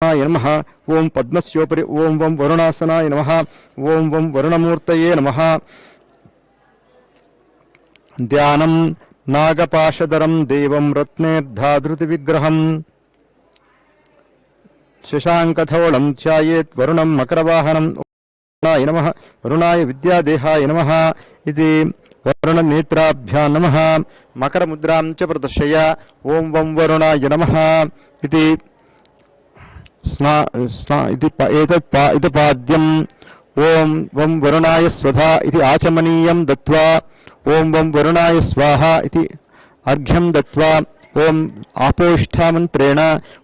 वरुणाय नमः। ओं पद्मस्योपरि ओं वं वरुणासनाय नमः। ओं वं वरुणमूर्तये नमः। ध्यानं नागपाशधरं देवं रत्नेर्धाधृतिविग्रहं शशाङ्कधवलं ध्यायेत् वरुणं मकरवाहनं। वरुणाय नमः। वरुणाय विद्यादेहाय नमः इति वरुणनेत्राभ्यां नमः। मकरमुद्रां च प्रदर्शय। ओं वं वरुणाय नमः इति इति पाद्यम्। ओं वं वरुणाय स्वधा इति आचमनीयं दत्त्वा ओं वं वरुणाय स्वाहा इति अर्घ्यं दत्त्वा ओं आपोष्ठामन्त्रेण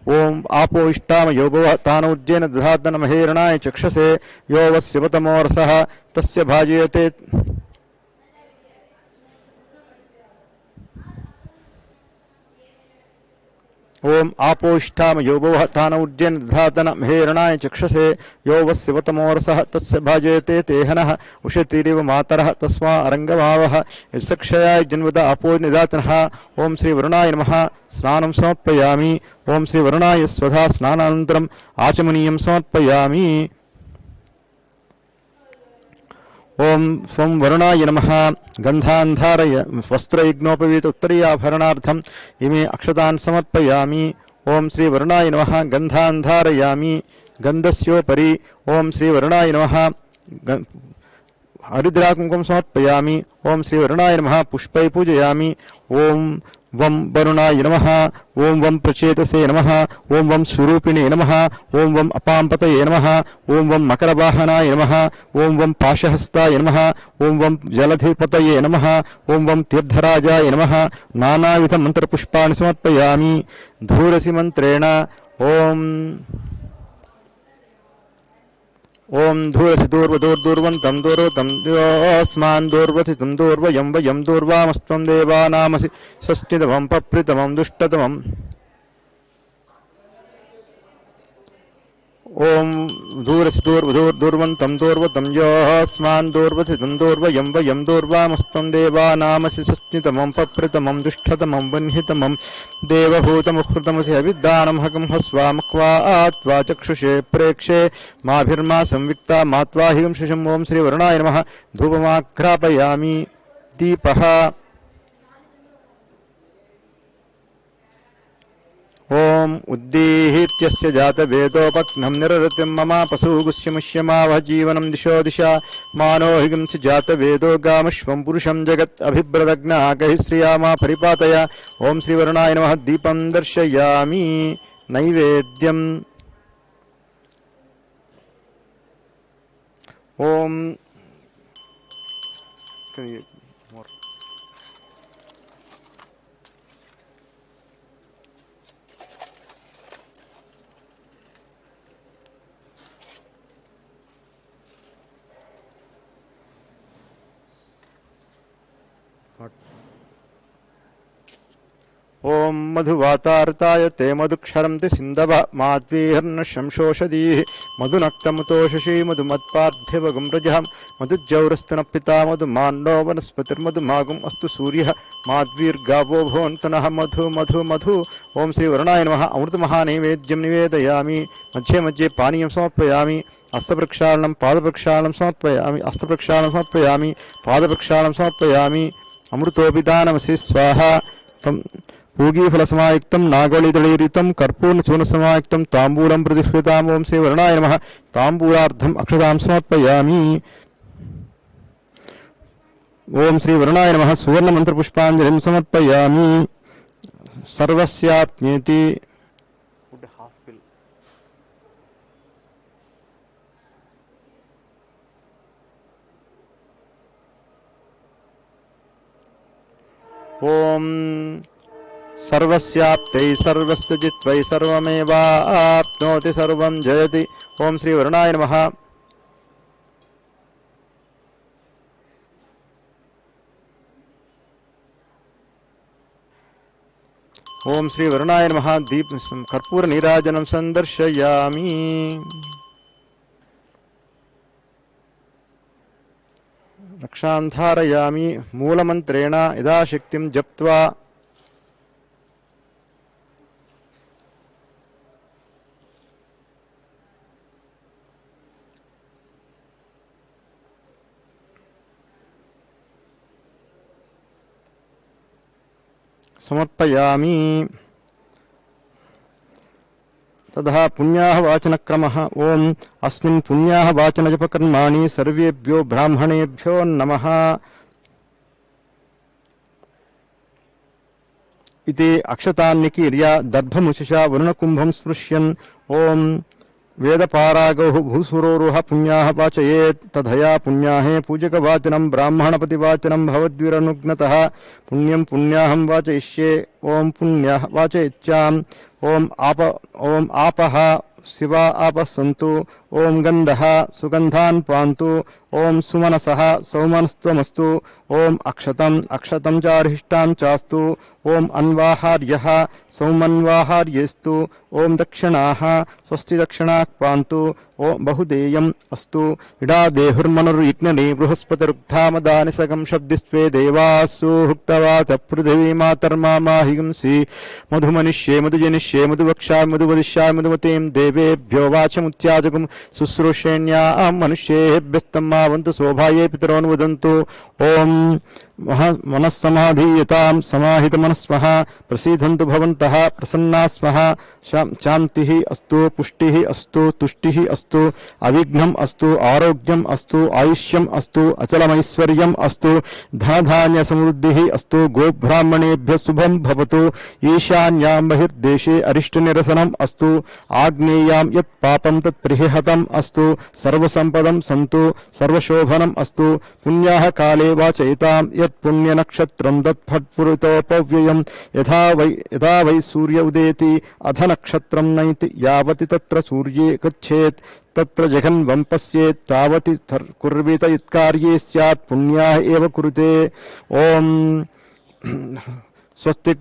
ओं आपोष्ठामयोगो तानौज्जेन दधातनमहेरणाय चक्षसे यो वस्यवतमोरसः तस्य भाजयते। ओं आपोष्ठामयोगो तानौज्जेन दधातनमहेरणाय चक्षसे यो वस्यवतमोरसः तस्य भाजयते तेहनः उषतीरिव मातरः तस्मा अरङ्गमावः यस्सक्षयाय जन्मद आपो निदातनः। ओं श्री वरुणाय नमः। स्नानं समर्पयामि। ओं श्री वरुणाय स्वधा स्नानानन्तरम् आचमनीयं समर्पयामि। ओं स्वं वरुणाय नमः। गन्धान् धारय वस्त्रयज्ञोपवीत उत्तरीयाभरणार्थम् इमे अक्षतान् समर्पयामि। ओं श्री वरुणाय नमः। गन्धान् धारयामि। गन्धस्योपरि ओं श्री वरुणाय नमः हरिद्राकुङ्कुमं समर्पयामि। ओं श्री वरुणाय नमः। पुष्पै पूजयामि। ओं वं वरुणाय नमः। ओं वं प्रचेतसे नमः। ओं वं स्वरूपिणे नमः। ओं वं अपाम्पतये नमः। ओं वं मकरवाहनाय नमः। ओं वं पाशहस्ताय नमः। ओं वं जलधिपतये नमः। ओं वं तीर्थराजाय नमः। नानाविधमन्त्रपुष्पाणि समर्पयामि। धूरसि मन्त्रेण ओं धूरसि दूर्वदूर्दूर्वन्तं दूर्वतं योऽस्मान् दूर्वथितं दूर्वयं वयं दूर्वामस्त्वं देवानामसि षष्ठितमं पप्रितमं दुष्टतमम्। ओं धूरसि दूर्वदूर्दूर्वन्तं दूर्वतं योऽस्मान् दूर्वथितं दूर्वयं वयं दूर्वामस्त्वं देवानामसि षष्ठितमं पप्रितमं दुष्टतमं वह्नितमं देवभूतमुहृतमसि अविद्दानं हकं हस्वामक्वा आत्वा चक्षुषे प्रेक्षे माभिर्मा संविक्ता मात्वा हिं शिशं। ओं श्री वरुणाय नमः। धूपमाघ्रापयामि। दीपः ओं उद्दीहित्यस्य जातवेदोपघ्नं निरृतिं ममापसूगुष्यमुष्यमावह जीवनं दिशो दिशा मानो हिंसि जातवेदो गामश्वं पुरुषं जगत् अभिभ्रदग्नाकैः श्रियामा परिपातय। ओं श्रीवरुणाय नमः। दीपं दर्शयामि। नैवेद्यम् ओं ओं मधुवातार्ताय ते मधुक्षरन्ति सिन्धव माध्वीर्नशंशोषधीः मधुनक्तमुतोषशी मधुमत्पार्थिवगुं रजः मधुज्जौरस्तु नः पिता मधुमान्नो वनस्पतिर्मधुमागुम् अस्तु सूर्यः माध्वीर्गावो भवन्तनः मधु मधु मधु। ओं श्रीवरुणाय नमः। अमृतमहानैवेद्यं निवेदयामि। मध्ये मध्ये पानीयं समर्पयामि। हस्तप्रक्षालनं पादप्रक्षालनं समर्पयामि। हस्तप्रक्षालनं समर्पयामि। पादप्रक्षालनं समर्पयामि। अमृतोपिदानमसि स्वाहा। पूगीफलसमायुक्तं नागवलिदलैरितं कर्पूर्णचूर्णसमायुक्तं ताम्बूलं प्रतिष्ठिताम्। ओं श्रीवरुणाय नमः। ताम्बूलार्धम् अक्षतां समर्पयामि। ओं श्रीवरुणाय नमः। सुवर्णमन्त्रपुष्पाञ्जलिं समर्पयामि। सर्वस्याप्नेति ओं सर्वस्याप्तै सर्वस्य जित्वै सर्वमेवाप्नोति सर्वं जयति। ओं श्रीवरुणाय नमः। ओं श्रीवरुणाय नमः। दीप कर्पूरनीराजनं सन्दर्शयामि। रक्षां धारयामि। मूलमन्त्रेण यथाशक्तिं जप्त्वा సమర్పయామి. తదా పుణ్యాః వాచనక్రమః. ఓం అస్మిన్ పుణ్యాః వాచనజపకర్మాణి సర్వేభ్యో బ్రాహ్మణేభ్యో నమః ఇతి అక్షతాన్నికీర్య దర్భముషిషా వరుణకుంభం స్పృశ్యన్ ఓం వేదపారాగౌ భూసురోరుహ పుణ్యాః వాచయేత్. తదయా పుణ్యాహే పూజకవాచనం బ్రాహ్మణపతివాచనం భవద్విరనుగ్నతః. పుణ్యం పుణ్యాహం వాచయిష్యే. ఓం పుణ్యః వాచయిత్యాం. ఓం ఆపః శివా ఆపః సంతు. ఓం గంధః సుగంధాన్ పాంతు. ఓం సుమనసః సౌమనస్త్వమస్తు. ఓం అక్షతం అక్షతం చారిష్టాం చాస్తు. ఓం అన్వాహార్యః సౌమన్వాహార్యేస్తు. ఓం దక్షిణాః స్వస్తి దక్షిణాః పాంతు. ఓం బహుదేయం అస్తు. ఇడా దేహుర్మనుర్యజ్ఞని బృహస్పతిరుగ్ధామదాని సగం శబ్దిస్త్వే దేవాస్సు హుక్తవాత పృథివీ మాతర్మాహింసి మధుమనిష్యే మధుజనిష్యే మధువక్షా మధువదిష్యా మధుమతీం దేవేభ్యో వాచముత్యాజకం శుశ్రూషేణ్యాం మనుష్యేభ్యస్తం మా వంతు శోభాయే పితరోన్ వదంతు. ఓం మనస్సమాధీయతాం సమాహితమనస్మః. ప్రసీదంతు భవంతః ప్రసన్నాः స్మః. శాంతిః అస్తు పుష్టిః అస్తు తుష్టిః అస్తు అవిఘ్నం అస్తు ఆరోగ్యం అస్తు ఆయుష్యం అస్తు అచలమైశ్వర్యం అస్తు ధనధాన్య సమృద్ధిః అస్తు. గోబ్రాహ్మణేభ్యः శుభం భవతు. ఈశాన్యాం బహిర్దేశే అరిష్టనిరసనం అస్తు. ఆగ్నేయాం యత్ పాపం తత్ ప్రిహతం అస్తు. సర్వసంపదం సంతు సర్వశోభనం అస్తు. పుణ్యాః కాలే వాచయితాం యత్ పుణ్యనక్షత్రం తత్ఫట్పురితోపవ్యయం. యథా వై సూర్య ఉదేతి అధ నక్షత్రం నైతి యావతి తత్ర సూర్యే గచ్చేత్ తత్ర జఘన్వం పశ్యేత్ తావతి కుర్వీత ఇత్కార్యే స్యాత్ పుణ్యాః ఏవ కురుతే. ఓం స్వస్తి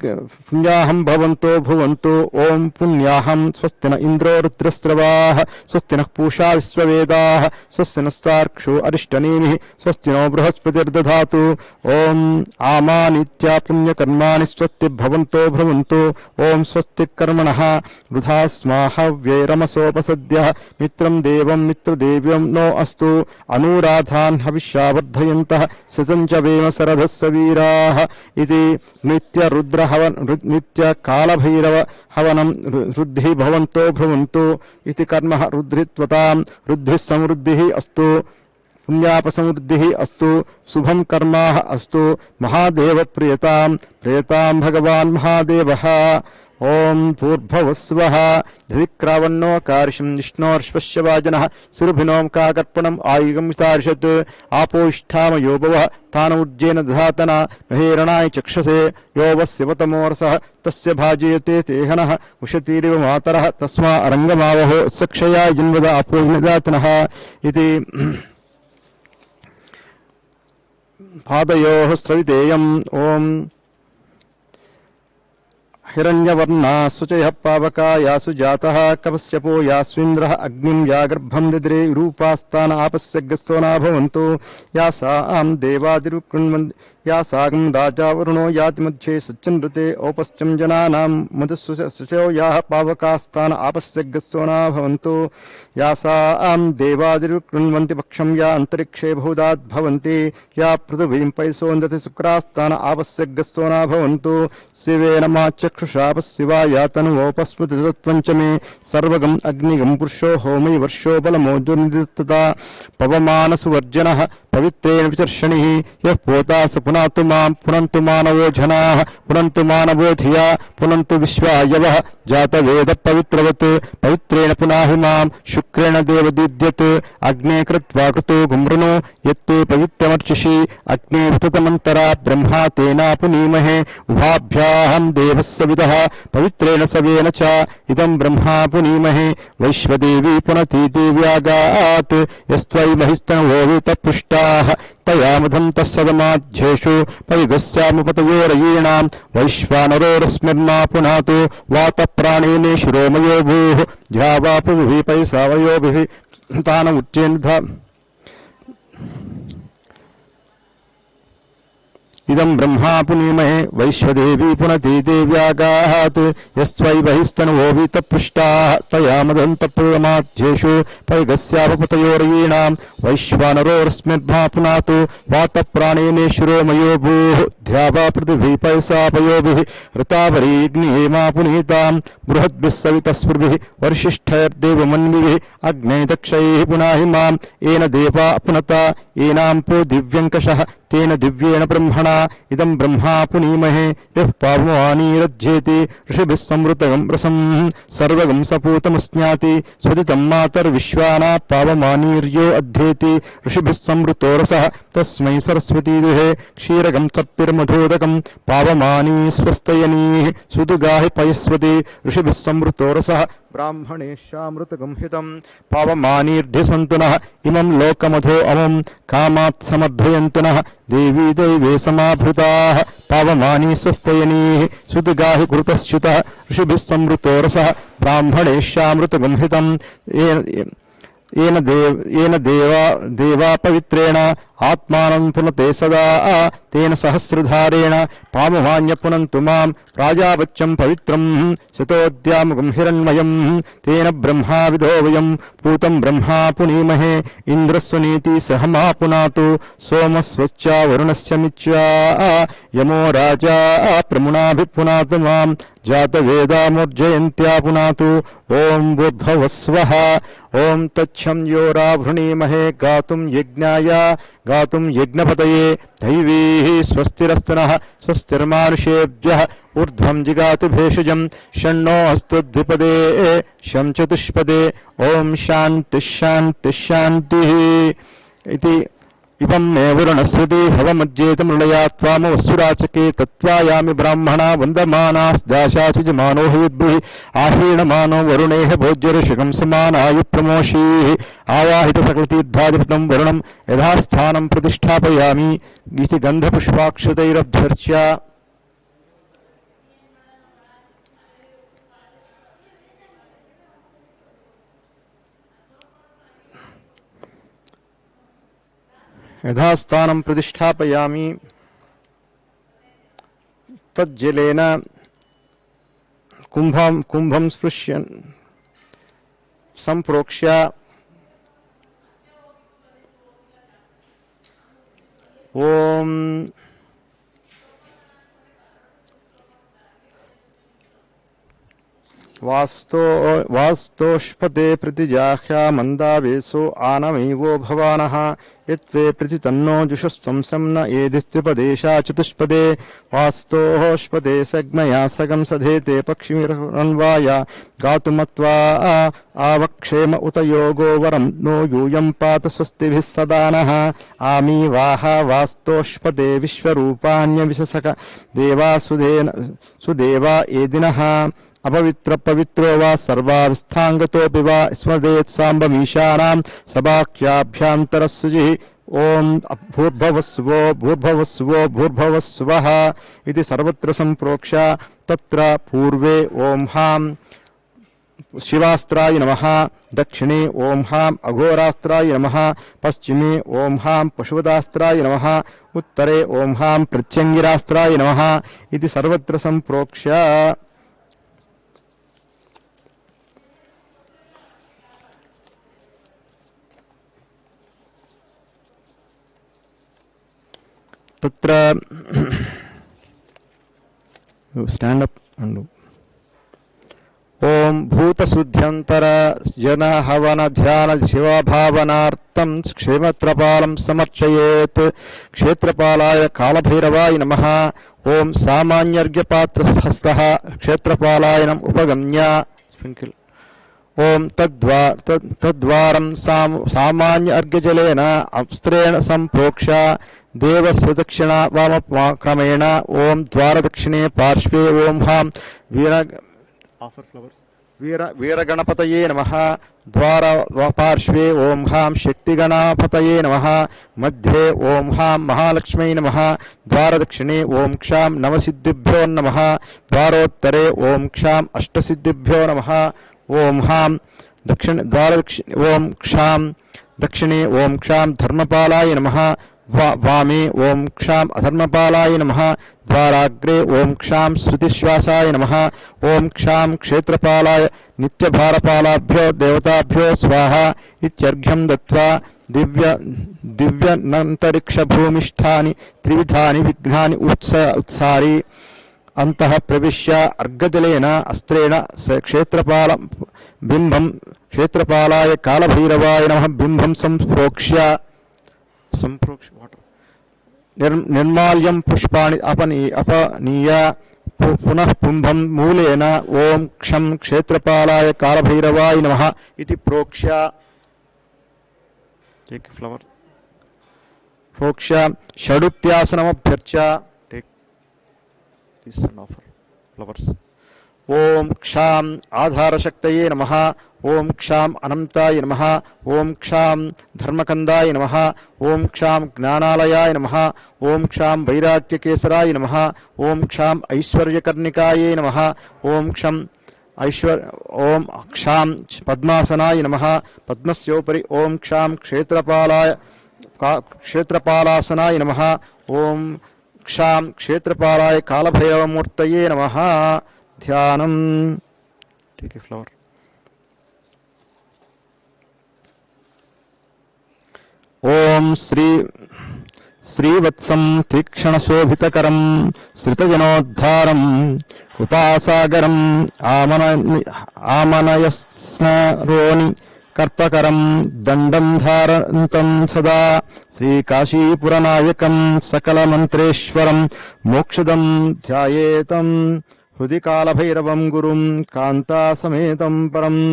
పుణ్యాహం భవంతో భువంతు. ఓం పుణ్యాహం స్వస్తి న ఇంద్రో రుద్రస్రవాః. స్వస్తి నః పూషా విశ్వవేదాః. స్వస్తి నస్తార్క్షో అరిష్టనేమిః. స్వస్తి నో బృహస్పతిర్దధాతు. ఓం ఆమానిత్యా పుణ్యకర్మాణి స్వస్తి భవంతో భ్రవంతు. ఓం స్వస్తి కర్మణః వృధా స్మాహ వ్యైరమసోపసద్యః. మిత్రం దేవం మిత్రదేవ్యం నో అస్తు. అనూరాధాన్ హవిష్యావర్ధయంతః శతం చ వేమ సరథస్స వీరాః. ఇది నిత్య కాళభైరవ హవనం రుద్ధి భవంతో భ్రవంతు. ఇది కర్మ రుద్రిత్వతాం. రుద్ధి సమృద్ధి అస్తు. పుణ్యాపసమృద్ధి అస్తు. శుభం కర్మాః అస్తు. మహాదేవ ప్రియతాం ప్రియతాం భగవాన్ మహాదేవః. ఓం భూర్భువస్వః ధిక్రావన్నో కార్షం విష్ణోర్శ్వస్య వాజనః. సురభినోం కాకర్పణం ఆయుగం వితార్షత్. ఆపోష్ఠామయో భవః తానౌర్జేన దధాతన మహేరణాయ చక్షసే. యో వస్యవతమోరసః తస్య భాజయతే తేహనః. ఉషతీరివ మాతరః తస్మా అరంగమావహో సక్షయా జన్మద ఆపోహినదాతనః. ఇది పాదయోః స్రవితేయం. ఓం హిరణ్యవర్ణా శుచయః పావకాయాసు జాతః. కపశ్యపో యాస్వింద్రః అగ్నిం యాగర్భం దద్రే. రూపాస్తాన ఆపస్యగ్రస్తో నాభవంతు. యాసాం దేవాదిరుకృణ్వంతి. యాసాగం రాజా వరుణో యాతి మధ్యే సచ్చనృతే. ఔపశ్చం జనానాం మధుశుచో యాః పావకాస్తాన ఆపస్యగ్రస్తో నాభవంతు. యాసాం దేవాదిరుకృణ్వంతి పక్షం. యా అంతరిక్షే బహుదాద్భవంతి. యా పృథివీం పైసోందతి శుక్రాస్తాన ఆపస్యగ్రస్తో నాభవంతు. శివేన మాచక్షుషాపశివాయాతనువోపస్మృతి తత్వంచ మే. సర్వగం అగ్నిగం పురుషో హోమై వర్షో బలమోజుర్నిదిత్తదా. పవమానసువర్జనః పవిత్రేణ విచర్షణిః. యః పోతాస పునాతు మాం పునంతు మానవో జనాః. పునంతు మానవో ధియా పునంతు విశ్వాయవః. జాతవేద పవిత్రవత్ పవిత్రేణ పునాహి మాం శుక్రేణ దేవదీద్యత్. అగ్నే కృత్వా కృతో గుమృణో యత్తే పవిత్రమర్చిషి. అగ్నే వితతమంతరా బ్రహ్మా తేనా పునీమహే. ఉభాభ్యాహం దేవస్సవిదః పవిత్రేణ సవేన చ ఇదం బ్రహ్మా పునీమహే. వైశ్వదేవీ పునతి దేవ్యాగాత్. యస్త్వై మహిస్తనవో వీతపృష్టాః. తయామధం తస్సదమాధ్యేషు పైగస్యాముపతయోరయీణాం. వైశ్వానరోరస్మిర్నా పునాతు. వాత ప్రాణేనే శిరోమయో భూః. ధ్యావా పృథివీ పైసావయోభిః తాన ఉచ్చేన్ధ. इदं ब्रह्मा पुनीमहे वैश्वदेवी पुनति देव्यागात् यस्त्वै बहिस्तनुवो तपृष्टाः तया मदन्तपूर्णमाध्येषु पैगस्यापपतयोरीणां वैश्वानरोरस्मिद्भा पुनातु वातप्राणेनेश्वरो मयो भूः ध्यावा पृथिवी पैसापयोभिः ऋतावरीग्निहेमा पुनीतां बृहद्भिः सवितस्पृभिः वर्षिष्ठैर्देवमन्विभिः अग्ने दक्षैः पुनाहिमां येन देवा पुनता येनाम्पो दिव्यङ्कषः तेन दिव्येण ब्रह्मणा इदं ब्रह्मा पुनीमहे यः पावमानीरज्येति ऋषिभिः संवृतगं रसं सर्वगं सपूतमस्नाति स्वदितं मातर्विश्वाना पावमानीर्यो अध्येति ऋषिभिः संवृतो रसः तस्मै सरस्वती दुहे क्षीरगं सप्तिर्मधोदकं पावमानी स्वस्तयनीः सुदुगाहि पयस्वती ऋषिभिः संवृतो रसः ब्राह्मणेशामृतगं हितं पावमानीर्ध्यसन्तु नः इमं लोकमधो अमं कामात् समध्वयन्तु नः देवी दैवे समाभृताः पावमानी स्वस्तयनीः सुदुगाहि कृतश्च्युतः ऋषिभिः संवृतो रसः ब्राह्मणेशामृतगं हितं येन देवा पवित्रेण आत्मानं पुनते सदा तेन सहस्रधारेण पावमान्य पुनन्तु मां प्राजावच्चं पवित्रं शतोद्यामुगं हिरण्मयं तेन ब्रह्मा विदो वयं पूतं ब्रह्मा पुनीमहे इन्द्रस्वनीति सहमा पुनातु सोमस्वच्चा वरुणस्य मिच्चा यमो राजा प्रमुनाभिपुनातु मां जातवेदामोर्जयन्त्या पुनातु ओं भूर्भुवस्वः ओं तच्छं यो रावृणीमहे गातुं यज्ञाय गातुं यज्ञपतये दैवीः स्वस्तिरस्तनः स्वस्तिर्मानुषेभ्यः ऊर्ध्वं जिगातु भेषजं षण्णो अस्तु द्विपदे शं चतुष्पदे ओं शान्तिः शान्तिः शान्तिः इति इवं मे वरुणस्वती हवमज्जेतमृळया त्वामवस्सुराचके तत्त्वायामि ब्राह्मणा वन्दमानास्दाशाचुजमानो विद्भिः आहीणमानो वरुणेः भोज्यऋषिकं समानायु प्रमोषीः आवाहितसकलतीर्थाधिपतं वरुणं यथास्थानं प्रतिष्ठापयामि इति गन्धपुष्पाक्षतैरभ्यर्च्य यथास्थानं प्रतिष्ठापयामि तज्जलेन कुंभं स्पृश्यन् संप्रोक्ष्य ओम वास्तोष्पदे प्रतिजाह्या मंदावेशो आनमैवो भवानः यत्वे प्रतितन्नो जुषस्त्वं सम्न एधिस्त्रिपदेशा चतुष्पदे वास्तोष्पदे सग्मया सगं सधेते पक्षिमिरन्वाय गातुमत्वा आवक्षेम उत योगो वरं नो यूयं पात स्वस्तिभिः सदानः आमी वाह वास्तोष्पदे विश्वरूपाण्यविशसक सुदेवा एदिनः अपवित्र पवित्रो वा सर्वावस्थांगतोऽपि वा स्मरेत् साम्बमीशानां सभाख्याभ्यान्तरस्सुजिः ओम भूर्भुवस्वो भूर्भुवस्वो भूर्भुवस्वः इति सर्वत्र संप्रोक्ष तत्र पूर्वे ओम हां शिवास्त्राय नमः दक्षिणे ओम हां अघोरास्त्राय नमः पश्चिमे ओम हां पशुपदास्त्राय नमः उत्तरे ओम हां प्रत्यङ्गिरास्त्राय नमः इति सर्वत्र संप्रोक्ष तत्र स्टैंड अप अंड ओम भूतशुद्ध्यंतर जन हवन ध्यान शिवा भावनार्थं क्षेत्रपालं समर्चयेत् क्षेत्रपालाय कालभैरवाय नमः ओम सामान्यर्घ्यपात्रहस्तः क्षेत्रपालाय नम उपगम्य स्प्रिंकल ओम तद्वारं सामान्य अर्घ्यजलेन अस्त्रेण संप्रोक्ष देवस्य दक्षिणा वामक्रमेण ओम द्वारदक्षिणे पार्श्वे ओम हां वीरगणपतये नमः द्वार पार्श्वे ओम हां शक्तिगणपतये नमः मध्ये ओम हां महालक्ष्मी नमः द्वारदक्षिणे ओम क्षां नवसिद्धिभ्यो नमः द्वारोत्तरे ओम क्षां अष्टसिद्धिभ्यो नमः ओम हां दक्षिण द्वारदक्षिणे ओम क्षां दक्षिणे ओम क्षां धर्मपालाय नमः वामे ओं क्षाम अधर्मपालाय नमः द्वाराग्रे ओं क्षाम श्रुतिश्वासाय नमः ओं क्षाम क्षेत्रपालाय नित्यभारपालाभ्यो देवताभ्यो स्वाहा इत्यर्घ्यं दत्त्वा दिव्यनन्तरिक्षभूमिष्ठानि त्रिविधानि विघ्नानि उत्सारी अंतः प्रविश्य अर्घजलेन अस्त्रेण क्षेत्रपाल बिंबं क्षेत्रपालाय कालभैरवाय नमः बिंबं संप्रोक्ष्य निर्माल्यं पुष्पाणि अपनीय पुनः पुंभं मूलेन ओं क्षं क्षेत्रपालाय कालभैरवाय नमः इति प्रोक्ष्य षडुत्यासनमभ्यर्च्य फ्लवर्स ओं क्षाम आधारशक्तये नमः ओं क्षाम अनंताय नमः ओं क्षाम धर्मकंदाय नमः ओं क्षाम ज्ञानालयाय नमः ओं क्षाम वैराग्यकेसराय नमः ओं क्षाम ऐश्वर्यकर्णिकाय नमः ओं क्षम ओं क्षाम पद्मासनाय नमः पद्मस्योपरि ओं क्षाम क्षेत्रपालासनाय नमः ओं क्षाम क्षेत्रपालाय कालभैरवमूर्तये नमः ध्यानम ठीक है फ्लावर ओम श्रीवत्सं तीक्ष्णशोभितकरं श्रितजनोद्धारम् उपासागरम् आमनयस्मरोनि कर्पकरं दण्डं धारन्तं सदा श्रीकाशीपुरनायकं सकलमन्त्रेश्वरं मोक्षदं ध्यायेतं हृदि कालभैरवं गुरुं कान्तासमेतं परम्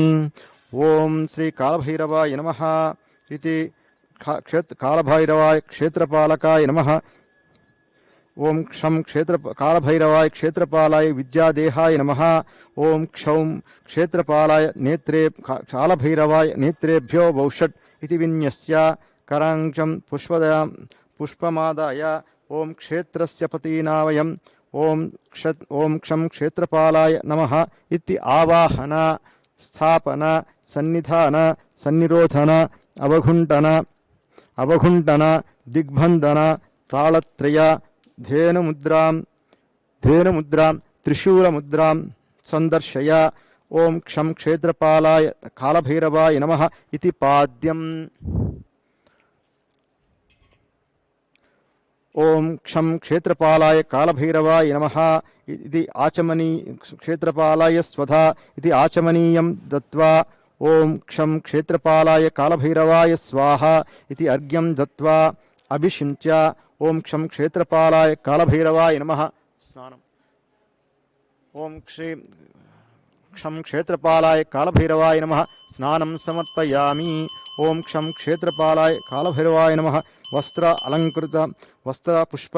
ओं श्री कालभैरवाय नमः इति कालभैरवाय क्षेत्रपालकाय नमः ओं क्षं कालभैरवाय क्षेत्रपालाय विद्यादेहाय नमः ओं क्षौं क्षेत्रपालाय नेत्रे कालभैरवाय नेत्रेभ्यो वौषट् इति विन्यस्य करांचं पुष्पमादाय ओं क्षेत्रस्य पतीनावयम् ओं क्षं क्षेत्रपालाय नमः इति आवाहन स्थापन सन्निधान सन्निरोधन अवघुण्टन दिग्बन्धन तालत्रय धेनुमुद्रां त्रिशूलमुद्रां संदर्शय ओं क्षं क्षेत्रपालाय कालभैरवाय नमः इति पाद्यम् ओं क्षं क्षेत्रपालाय कालभैरवाय नमः इति आचमनी क्षेत्रपालाय स्वधा इति आचमनीयं दत्त्वा ओं क्षं क्षेत्रपालाय कालभैरवाय स्वाहा इति अर्घ्यं दत्त्वा अभिषिञ्च्य ओं क्षं क्षेत्रपालाय कालभैरवाय नमः स्नानम् ओं क्षं क्षेत्रपालाय कालभैरवाय नमः स्नानं समर्पयामि ओं क्षं क्षेत्रपालाय कालभैरवाय नमः वस्त्र पुष्प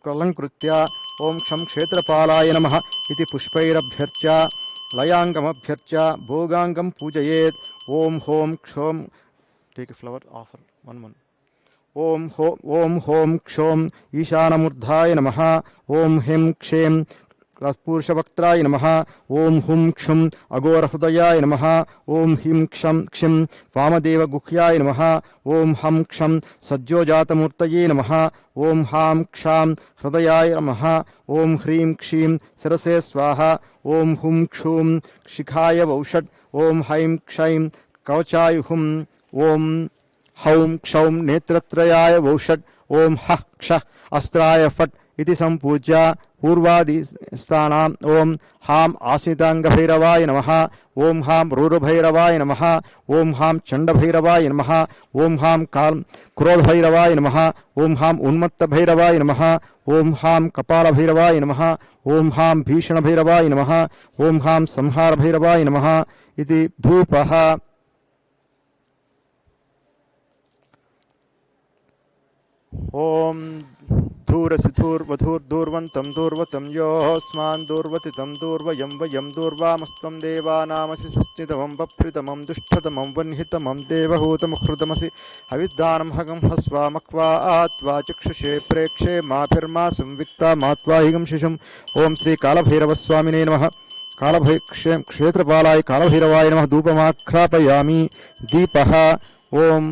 अलंकृत्य ओं क्षं क्षेत्रपालाय नमः इति पुष्पैरभ्यर्च्य लयांगमभ्यर्च्य भोगांगं पूजयेत् ओं हों क्षौं take a flower offer one ओं हों क्षौं ईशानमूर्धाय नमः ओं ह्रीं क्षें पुरुषवक्त्राय नमः ओं हुं क्षुं अघोरहृदयाय नमः ओं ह्रीं क्षं वामदेवगुह्याय नमः ओं हं क्षं सज्जोजातमूर्तये नमः ओं हां क्षां हृदयाय नमः ओं ह्रीं क्षीं शिरसे स्वाहा ओं हुं क्षूं शिखाय वौषट् ओं हैं क्षैं कवचाय हुं ओं हौं क्षौं नेत्रत्रयाय वौषट् ओं हः क्षः अस्त्राय फट् इति संपूज्य पूर्वादिस्थानाम् ओं हां आसितांगभैरवाय नमः ओं हां रूरभैरवाय नमः ओं हां चण्डभैरवाय नमः ओं हां क्रोधभैरवाय नमः ओं हां उन्मत्तभैरवाय नमः ओं हां कपालभैरवाय नमः ओं हां भीषणभैरवाय नमः ओं हां संहारभैरवाय नमः इति धूपः ओं धूरसिधूर्वधूर्दूर्वन्तं दूर्वतं योऽस्मान् दूर्वतितं दूर्वयं वयं दूर्वामस्त्वं देवानामसि सस्नितमं बभ्रितमं दुष्टतमं वह्नितमं देवहूतमुहृतमसि हविद्दानं हगं हस्वा मक्वा आत्वा चक्षुषे प्रेक्षे माभिर्मा संविक्ता मात्वा हिगं शिशुम् ओं श्री कालभैरवस्वामिने नमः क्षेत्रपालाय कालभैरवाय नमः धूपमाख्रापयामि दीपः ओं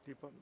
దీపం.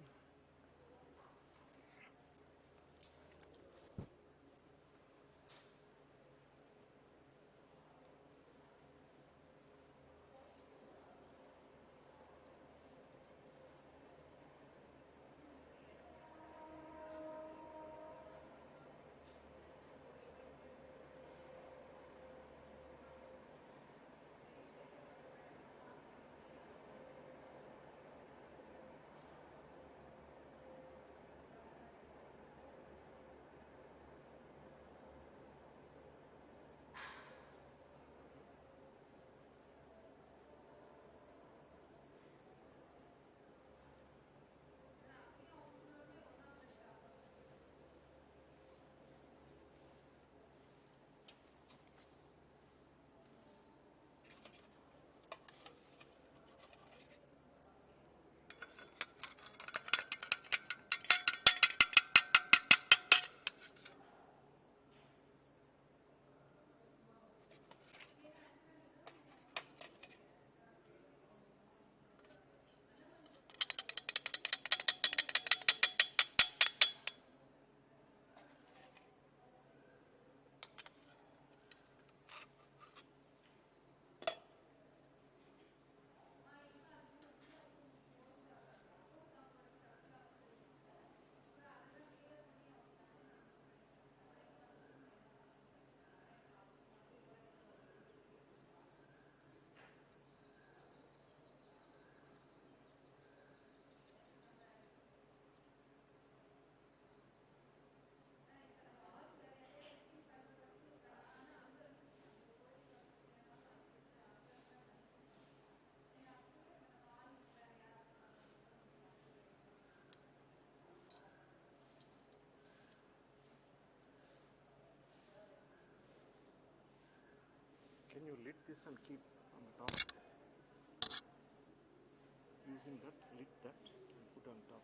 Can you lit this and keep on the top? Using that, lit that and put on top.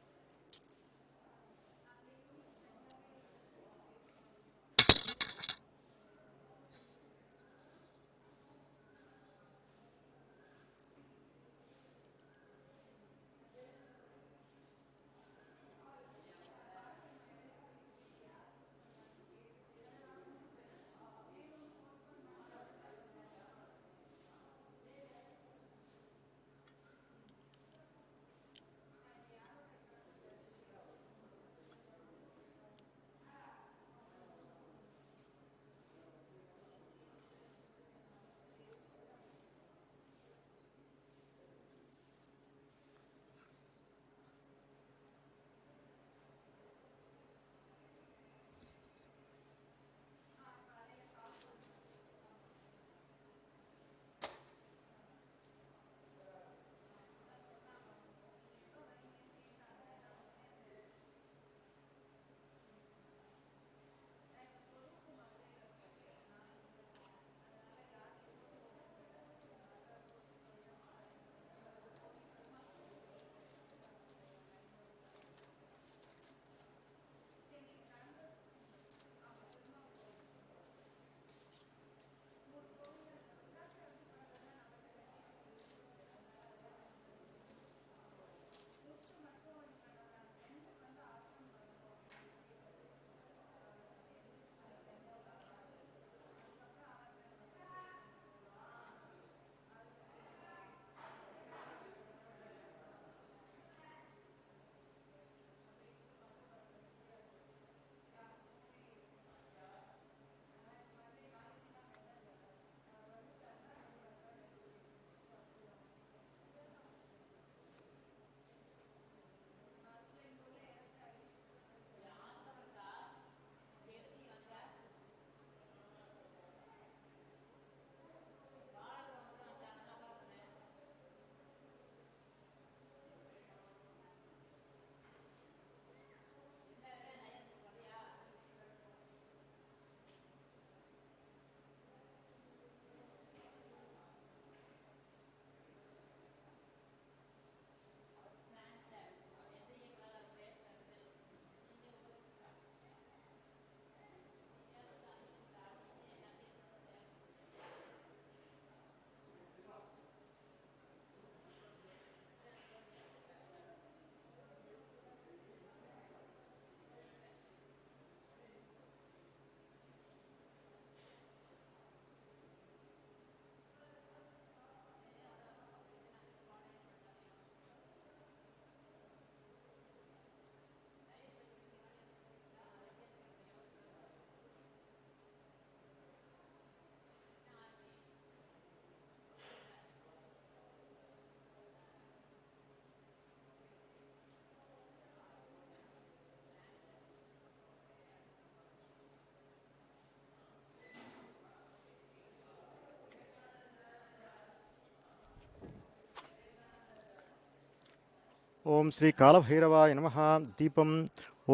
ఓం శ్రీ కాళభైరవాయ నమః. దీపం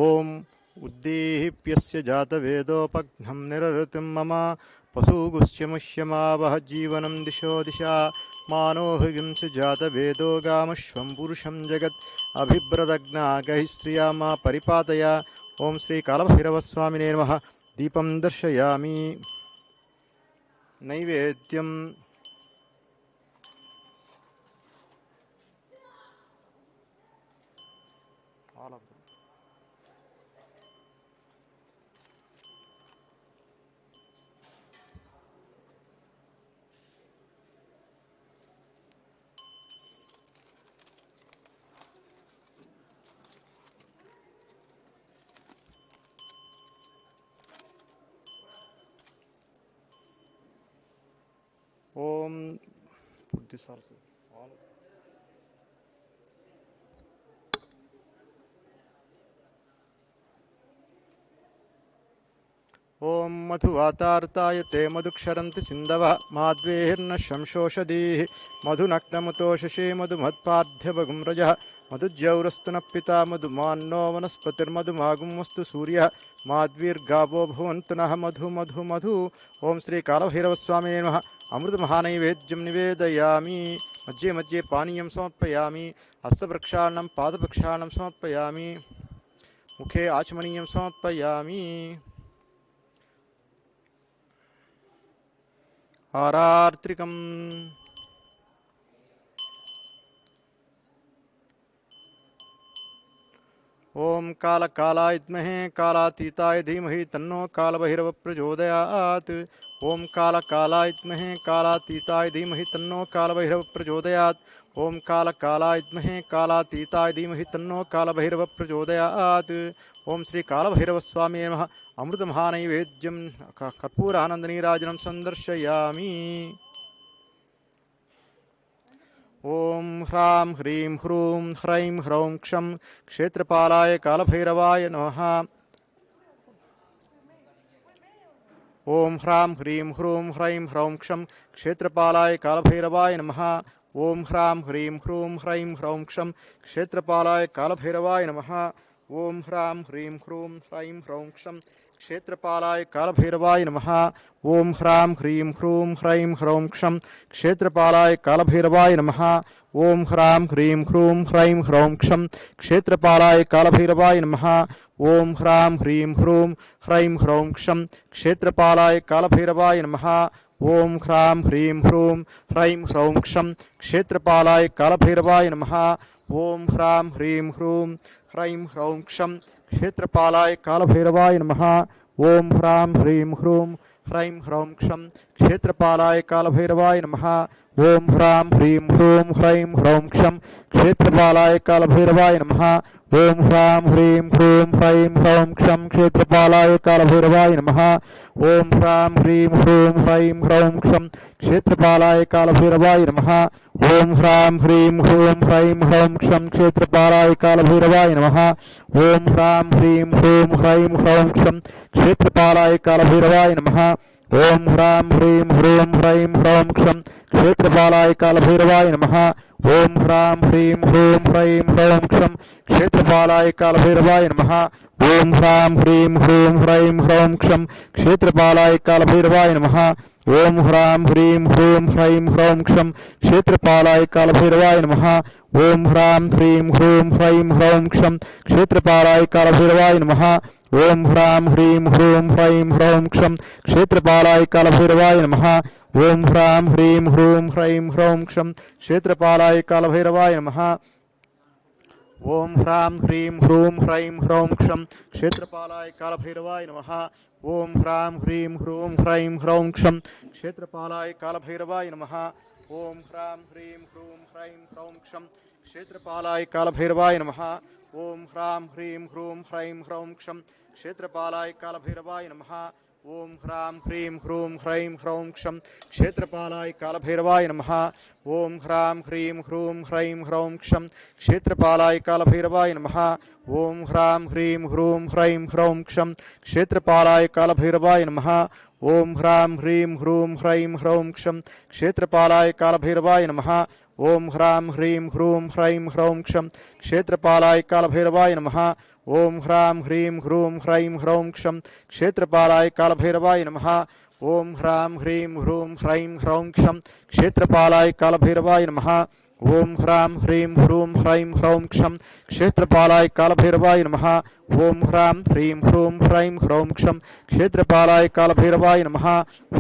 ఓం ఉద్దీప్యస్య జాతవేదోపఘ్నం నిరృతిం మమ పశూగుశ్చముష్యమావహ జీవనం దిశో దిశా మానోహింస జాతవేదో గామశ్వం పురుషం జగత్ అభిభ్రదగ్నాగై శ్రియా మా పరిపాతయ. ఓం శ్రీ కాళభైరవస్వామినే నమః. దీపం దర్శయామి. నైవేద్యం ఓం బుద్ధిసారసు ఓం మధువాతార్తాయ తే మధుక్షరంతి సింధవ మాద్వేర్న శంశోషదీః మధునక్తముతోషే మధుమత్పార్థ్యభగుం రజః మధుజ్యౌరస్తున పితా మధుమాన్నో వనస్పతిర్మధుమాగుం వస్తు సూర్యః మాద్వీర్గావో భవంతు నః మధు మధు మధు. ఓం శ్రీ కాళభైరవస్వామినే నమః. అమృతమహానైవేద్యం నివేదయామి. మధ్యే మధ్యే పానీయం సమర్పయామి. హస్తప్రక్షాళనం పాదప్రక్షాళనం సమర్పయామి. ముఖే ఆచమనీయం సమర్పయామి. ఆరార్త్రికం. ఓం కాళకాలాయ విద్మహే కాళాతీతాయ ధీమహి తన్నో కాళభైరవ ప్రచోదయాత్. ఓం కాళకాలాయ విద్మహే కాళాతీతాయ ధీమహి తన్నో కాళభైరవ ప్రచోదయాత్. ఓం కాళకాలాయ విద్మహే కాళాతీతాయ ధీమహి తన్నో కాళభైరవ ప్రచోదయాత్. ఓం శ్రీ కాళభైరవస్వామి నమః. అమృతమహానైవేద్యం కర్పూరానందనీరాజనం సందర్శయామి. ఓం హ్రాం హ్రీం హ్రూం హ్రైం హ్రౌం క్షం క్షేత్రపాలాయ కాళభైరవాయ నమః. ఓం హ్రాం హ్రీం హ్రూం హ్రైం హ్రౌం క్షం క్షేత్రపాలాయ కాళభైరవాయ నమః. ఓం హ్రాం హ్రీం హ్రూం హ్రైం హ్రౌం క్షం క్షేత్రపాలాయ కాళభైరవాయ నమః. ఓం హ్రాం హ్రీం హ్రూం హ్రైం హ్రౌం క్షం క్షేత్రపాలాయ కాళభైరవాయ నమః. ఓం హ్రాం హ్రీం హ్రూం హ్రైం హ్రౌం క్షం క్షేత్రపాలాయ కాళభైరవాయ నమః. ఓం హ్రాం హ్రీం హ్రూం హ్రైం హ్రౌం క్షం క్షేత్రపాలాయ కాళభైరవాయ నమః. ఓం హ్రాం హ్రీం హ్రూం హ్రైం హ్రౌం క్షం క్షేత్రపాలాయ కాళభైరవాయ నమః. ఓం హ్రాం హ్రీం హ్రూం హ్రైం హ్రౌం క్షం క్షేత్రపాలాయ కాళభైరవాయ నమః. ఓం హ్రాం హ్రీం హ్రూం హ్రైం హ్రౌం క్షం క్షేత్రపాలాయ కాళభైరవాయ నమః. ఓం హ్రాం హ్రీం హ్రూం హ్రైం హ్రౌం క్షం క్షేత్రపాలాయ కాళభైరవాయ నమః. ఓం హ్రాం హ్రీం హ్రూం హ్రైం హ్రౌం క్షం క్షేత్రపాలాయ కాళభైరవాయ నమః. ఓం హ్రాం హ్రీం హ్రూం హ్రైం హ్రౌం క్షం క్షేత్రపాలాయ కాళభైరవాయ నమః. ఓం హ్రాం హ్రీం హ్రూం హ్రైం హ్రౌం క్షం క్షేత్రపాలాయ కాళభైరవాయ నమః. ఓం హ్రాం హ్రీం హ్రూం హ్రైం హ్రౌం క్షం క్షేత్రపాలాయ కాళభైరవాయ నమః. ఓం హ్రాం హ్రీం హ్రూం హ్రైం హ్రౌం క్షం క్షేత్రపాలాయ కాళభైరవాయ నమః. ఓం హ్రాం హ్రీం హ్రూం హ్రైం హ్రౌం క్షం క్షేత్రపాలాయ కాళభైరవాయ నమః. ఓం హ్రాం హ్రీం హ్రూం హ్రైం హ్రౌం క్షం క్షేత్రపాలాయ కాళభైరవాయ నమః. ఓం హ్రాం హ్రీం హ్రూం హ్రైం హ్రౌం క్షం క్షేత్రపాలాయ కాళభైరవాయ నమః. ఓం హ్రాం హ్రీం హ్రూం హ్రైం హ్రౌం క్షం క్షేత్రపాలాయ కాళభైరవాయ నమః. ఓం హ్రాం హ్రీం హ్రూం హ్రైం హ్రౌం క్షం క్షేత్రపాలాయ కాళభైరవాయ నమః. ఓం హ్రాం హ్రీం హ్రూం హ్రైం హ్రౌం క్షం క్షేత్రపాలాయ కాళభైరవాయ నమః. ఓం హ్రాం హ్రీం హ్రూం హ్రైం హ్రౌం క్షం క్షేత్రపాలాయ కాళభైరవాయ నమః. ఓం హ్రాం హ్రీం హ్రూం హ్రైం హ్రౌం క్షం క్షేత్రపాలాయ కాళభైరవాయ నమః. ఓం హ్రాం హ్రీం హ్రూం హ్రైం హ్రౌం క్షం క్షేత్రపాలాయ కాళభైరవాయ నమః. ఓం హ్రాం హ్రీం హ్రూం హ్రైం హ్రౌం క్షం క్షేత్రపాలాయ కాళభైరవాయ నమః. ఓం హ్రాం హ్రీం హ్రూం హ్రైం హ్రౌం క్షం క్షేత్రపాలాయ కాళభైరవాయ నమః. ఓం హ్రాం హ్రీం హ్రూం హ్రైం హ్రౌం క్షం క్షేత్రపాలాయ కాళభైరవాయ నమః. ఓం హ్రాం హ్రీం హ్రూం హ్రైం హ్రౌం క్షం క్షేత్రపాలాయ కాళభైరవాయ నమః. ఓం హ్రాం హ్రీం హ్రూం హ్రైం హ్రౌం క్షం క్షేత్రపాలాయ కాళభైరవాయ నమః. ఓం హ్రాం హ్రీం హ్రూం హ్రైం హ్రౌం క్షం క్షేత్రపాలాయ కాళభైరవాయ నమః. ఓం హ్రాం హ్రీం హ్రూం హ్రైం హ్రౌం క్షం క్షేత్రపాలాయ కాలభైరవాయ నమః. ఓం హ్రాం హ్రీం హ్రూం హ్రైం హ్రౌం క్షం క్షేత్రపాలాయ కాలభైరవాయ నమః. ఓం హ్రాం హ్రీం హ్రూం హ్రైం హ్రౌం క్షం క్షేత్రపాలాయ కాలభైరవాయ నమః. ఓం హ్రాం హ్రీం హ్రూం హ్రైం హ్రౌం క్షం క్షేత్రపాలాయ కాలభైరవాయ నమః. ఓం హ్రాం హ్రీం హ్రూం హ్రైం హ్రౌం క్షం క్షేత్రపాలాయ కాలభైరవాయ నమః.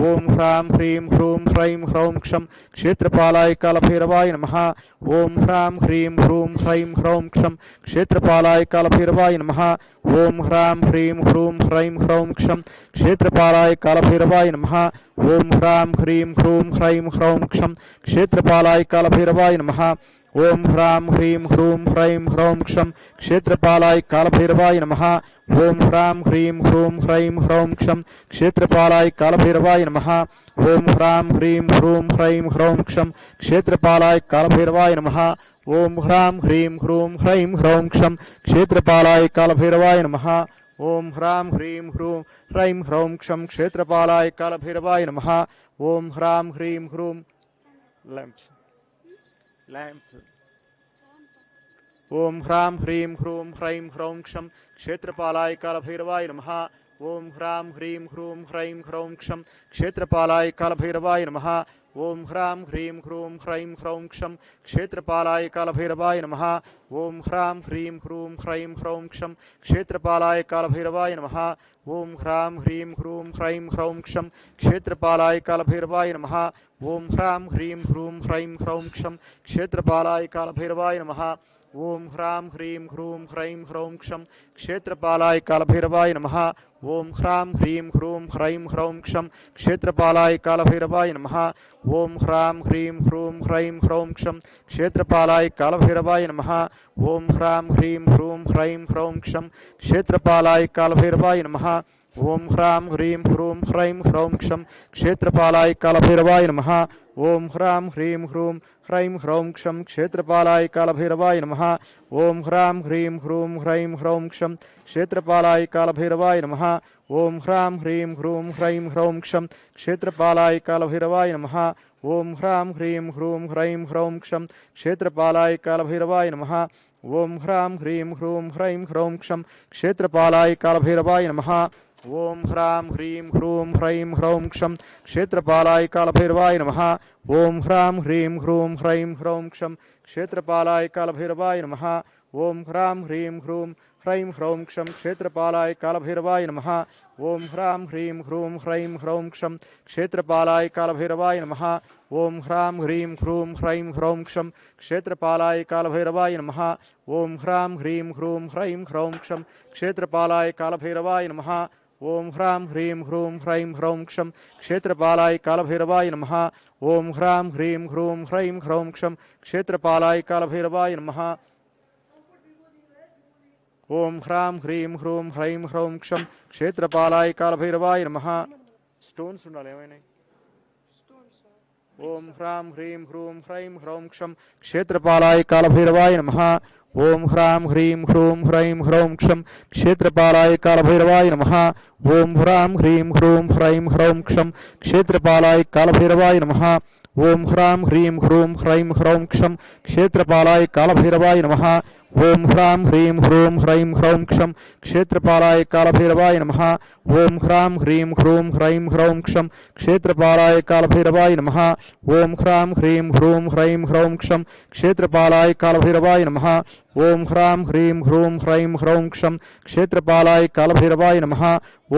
ఓం హ్రాం హ్రీం హ్రూం హ్రైం హ్రౌం క్షం క్షేత్రపాలాయ కాలభైరవాయ నమః. ఓం హ్రాం హ్రీం హ్రూం హ్రైం హ్రౌం క్షం క్షేత్రపాలాయ కాలభైరవాయ నమః. ఓం హ్రాం హ్రీం హ్రూం హ్రైం హ్రౌం క్షం క్షేత్రపాలాయ కాలభైరవాయ నమః. ఓం హ్రాం హ్రీం హ్రూం హ్రైం హ్రౌం క్షం క్షేత్రపాలాయ కాలభైరవాయ నమః. ఓం హ్రాం హ్రీం హ్రూం హ్రైం హ్రౌం క్షం క్షేత్రపాలాయ కాలభైరవాయ నమః. ఓం హ్రాం హ్రీం హ్రూం హ్రైం హ్రౌం క్షం క్షేత్రపాలాయ కాలభైరవాయ నమః. ఓం హ్రాం హ్రీం హ్రూం హ్రైం హ్రౌం క్షం క్షేత్రపాలాయ కాలభైరవాయ నమః. ఓం హ్రాం హ్రీం హ్రూం హ్రైం హ్రౌం క్షం క్షేత్రపాలాయ కాలభైరవాయ నమః. ఓం హ్రాం హ్రీం హ్రూం హ్రైం హ్రౌం క్షం క్షేత్రపాలాయ కాలభైరవాయ నమః. ఓం హ్రాం హ్రీం హ్రూం ఓం హ్రాం హ్రీం హ్రూం హ్రైం హ్రౌం క్షం క్షేత్రపాలాయ కాలభైరవాయ నమః. ఓం హ్రాం హ్రీం హ్రూం హ్రైం హ్రౌం క్షం క్షేత్రపాలాయ కాలభైరవాయ నమః. ఓం హ్రాం హ్రీం హ్రూం హ్రైం హ్రౌం క్షం క్షేత్రపాలాయ కాలభైరవాయ నమః. ఓం హ్రాం హ్రీం హ్రూం హ్రైం హ్రౌం క్షం క్షేత్రపాలాయ కాలభైరవాయ నమః. ఓం హ్రాం హ్రీం హ్రూం హ్రైం హ్రౌం క్షం క్షేత్రపాలాయ కాలభైరవాయ నమః. ఓం హ్రాం హ్రీం హ్రూం హ్రైం హ్రౌం క్షం క్షేత్రపాలాయ కాలభైరవాయ నమః. ఓం హ్రాం హ్రీం హ్రూం హ్రైం హ్రౌం క్షం క్షేత్రపాలాయ కాలభైరవాయ నమః. ఓం హ్రాం హ్రీం హ్రూం హ్రైం హ్రౌం క్షం క్షేత్రపాలాయ కాలభైరవాయ నమః. ఓం హ్రాం హ్రీం హ్రూం హ్రైం హ్రౌం క్షం క్షేత్రపాలాయ కాలభైరవాయ నమః. ఓం హ్రాం హ్రీం హ్రూం హ్రైం హ్రౌం క్షం క్షేత్రపాలాయ కాలభైరవాయ నమః. ఓం హ్రాం హ్రీం హ్రూం హ్రైం హ్రౌం క్షం క్షేత్రపాలాయ కాలభైరవాయ నమః. ఓం హ్రాం హ్రీం హ్రూం హ్రైం హ్రౌం క్షం క్షేత్రపాలాయ కాలభైరవాయ నమః. ఓం హ్రాం హ్రీం హ్రూం హ్రైం హ్రౌం క్షం క్షేత్రపాలాయ కాలభైరవాయ నమః. ఓం హ్రాం హ్రీం హ్రూం హ్రైం హ్రౌం క్షం క్షేత్రపాలాయ కాలభైరవాయ నమః. ఓం హ్రాం హ్రీం హ్రూం హ్రైం హ్రౌం క్షం క్షేత్రపాలాయ కాలభైరవాయ నమః. ఓం హ్రాం హ్రీం హ్రూం హ్రైం హ్రౌం క్షం క్షేత్రపాలాయ కాలభైరవాయ నమః. ఓం హ్రాం హ్రీం హ్రూం హ్రైం హ్రౌం క్షం క్షేత్రపాలాయ కాలభైరవాయ నమః. ఓం హ్రాం హ్రీం హ్రూం హ్రైం హ్రౌం క్షం క్షేత్రపాలాయ కాలభైరవాయ నమః. ఓం హ్రాం హ్రీం హ్రూం హ్రైం హ్రౌం క్షం క్షేత్రపాలాయ కాలభైరవాయ నమః. ఓం హ్రాం హ్రీం హ్రూం హ్రైం హ్రౌం క్షం క్షేత్రపాలాయ కాలభైరవాయ నమః. ఓం హ్రాం హ్రీం హ్రూం హ్రైం హ్రౌం క్షం క్షేత్రపాలాయ కాలభైరవాయ నమః. ఓం హ్రాం హ్రీం హ్రూం హ్రైం హ్రౌం క్షం క్షేత్రపాలాయ కాలభైరవాయ నమః. ఓం హ్రాం హ్రీం హ్రూం హ్రైం హ్రౌం క్షం క్షేత్రపాలాయ కాలభైరవాయ నమః. ఓం హ్రాం హ్రీం హ్రూం హ్రైం హ్రౌం క్షం క్షేత్రపాలాయ కాలభైరవాయ నమః. ఓం హ్రాం హ్రీం హ్రూం హ్రైం హ్రౌం క్షం క్షేత్రపాలాయ కాలభైరవాయ నమః. స్టోన్స్ ఉండాలి ఏమైనా. ఓం హ్రాం హ్రీం హ్రూం హ్రైం హ్రౌం క్షం క్షేత్రపాలాయ కాలభైరవాయ నమః. ఓం హ్రాం హ్రీం హ్రూం హ్రైం హ్రౌం క్షం క్షేత్రపాలాయ కాలభైరవాయ నమః. ఓం హ్రాం హ్రీం హ్రూం హ్రైం హ్రౌం క్షం క్షేత్రపాలాయ కాలభైరవాయ నమః. ఓం హ్రాం హ్రీం హ్రూం హ్రైం హ్రౌం క్షం క్షేత్రపాలాయ కాలభైరవాయ నమః. ఓం హ్రాం హ్రీం హ్రూం హ్రైం హ్రౌం క్షం క్షేత్రపాలాయ కాలభైరవాయ నమః. ఓం హ్రాం హ్రీం హ్రూం హ్రైం హ్రౌం క్షం క్షేత్రపాలాయ కాలభైరవాయ నమః. ఓం హ్రాం హ్రీం హ్రూం హ్రైం హ్రౌం క్షం క్షేత్రపాలాయ కాలభైరవాయ నమః. ఓం హ్రాం హ్రీం హ్రూం హ్రైం హ్రౌం క్షం క్షేత్రపాలాయ కాలభైరవాయ నమః.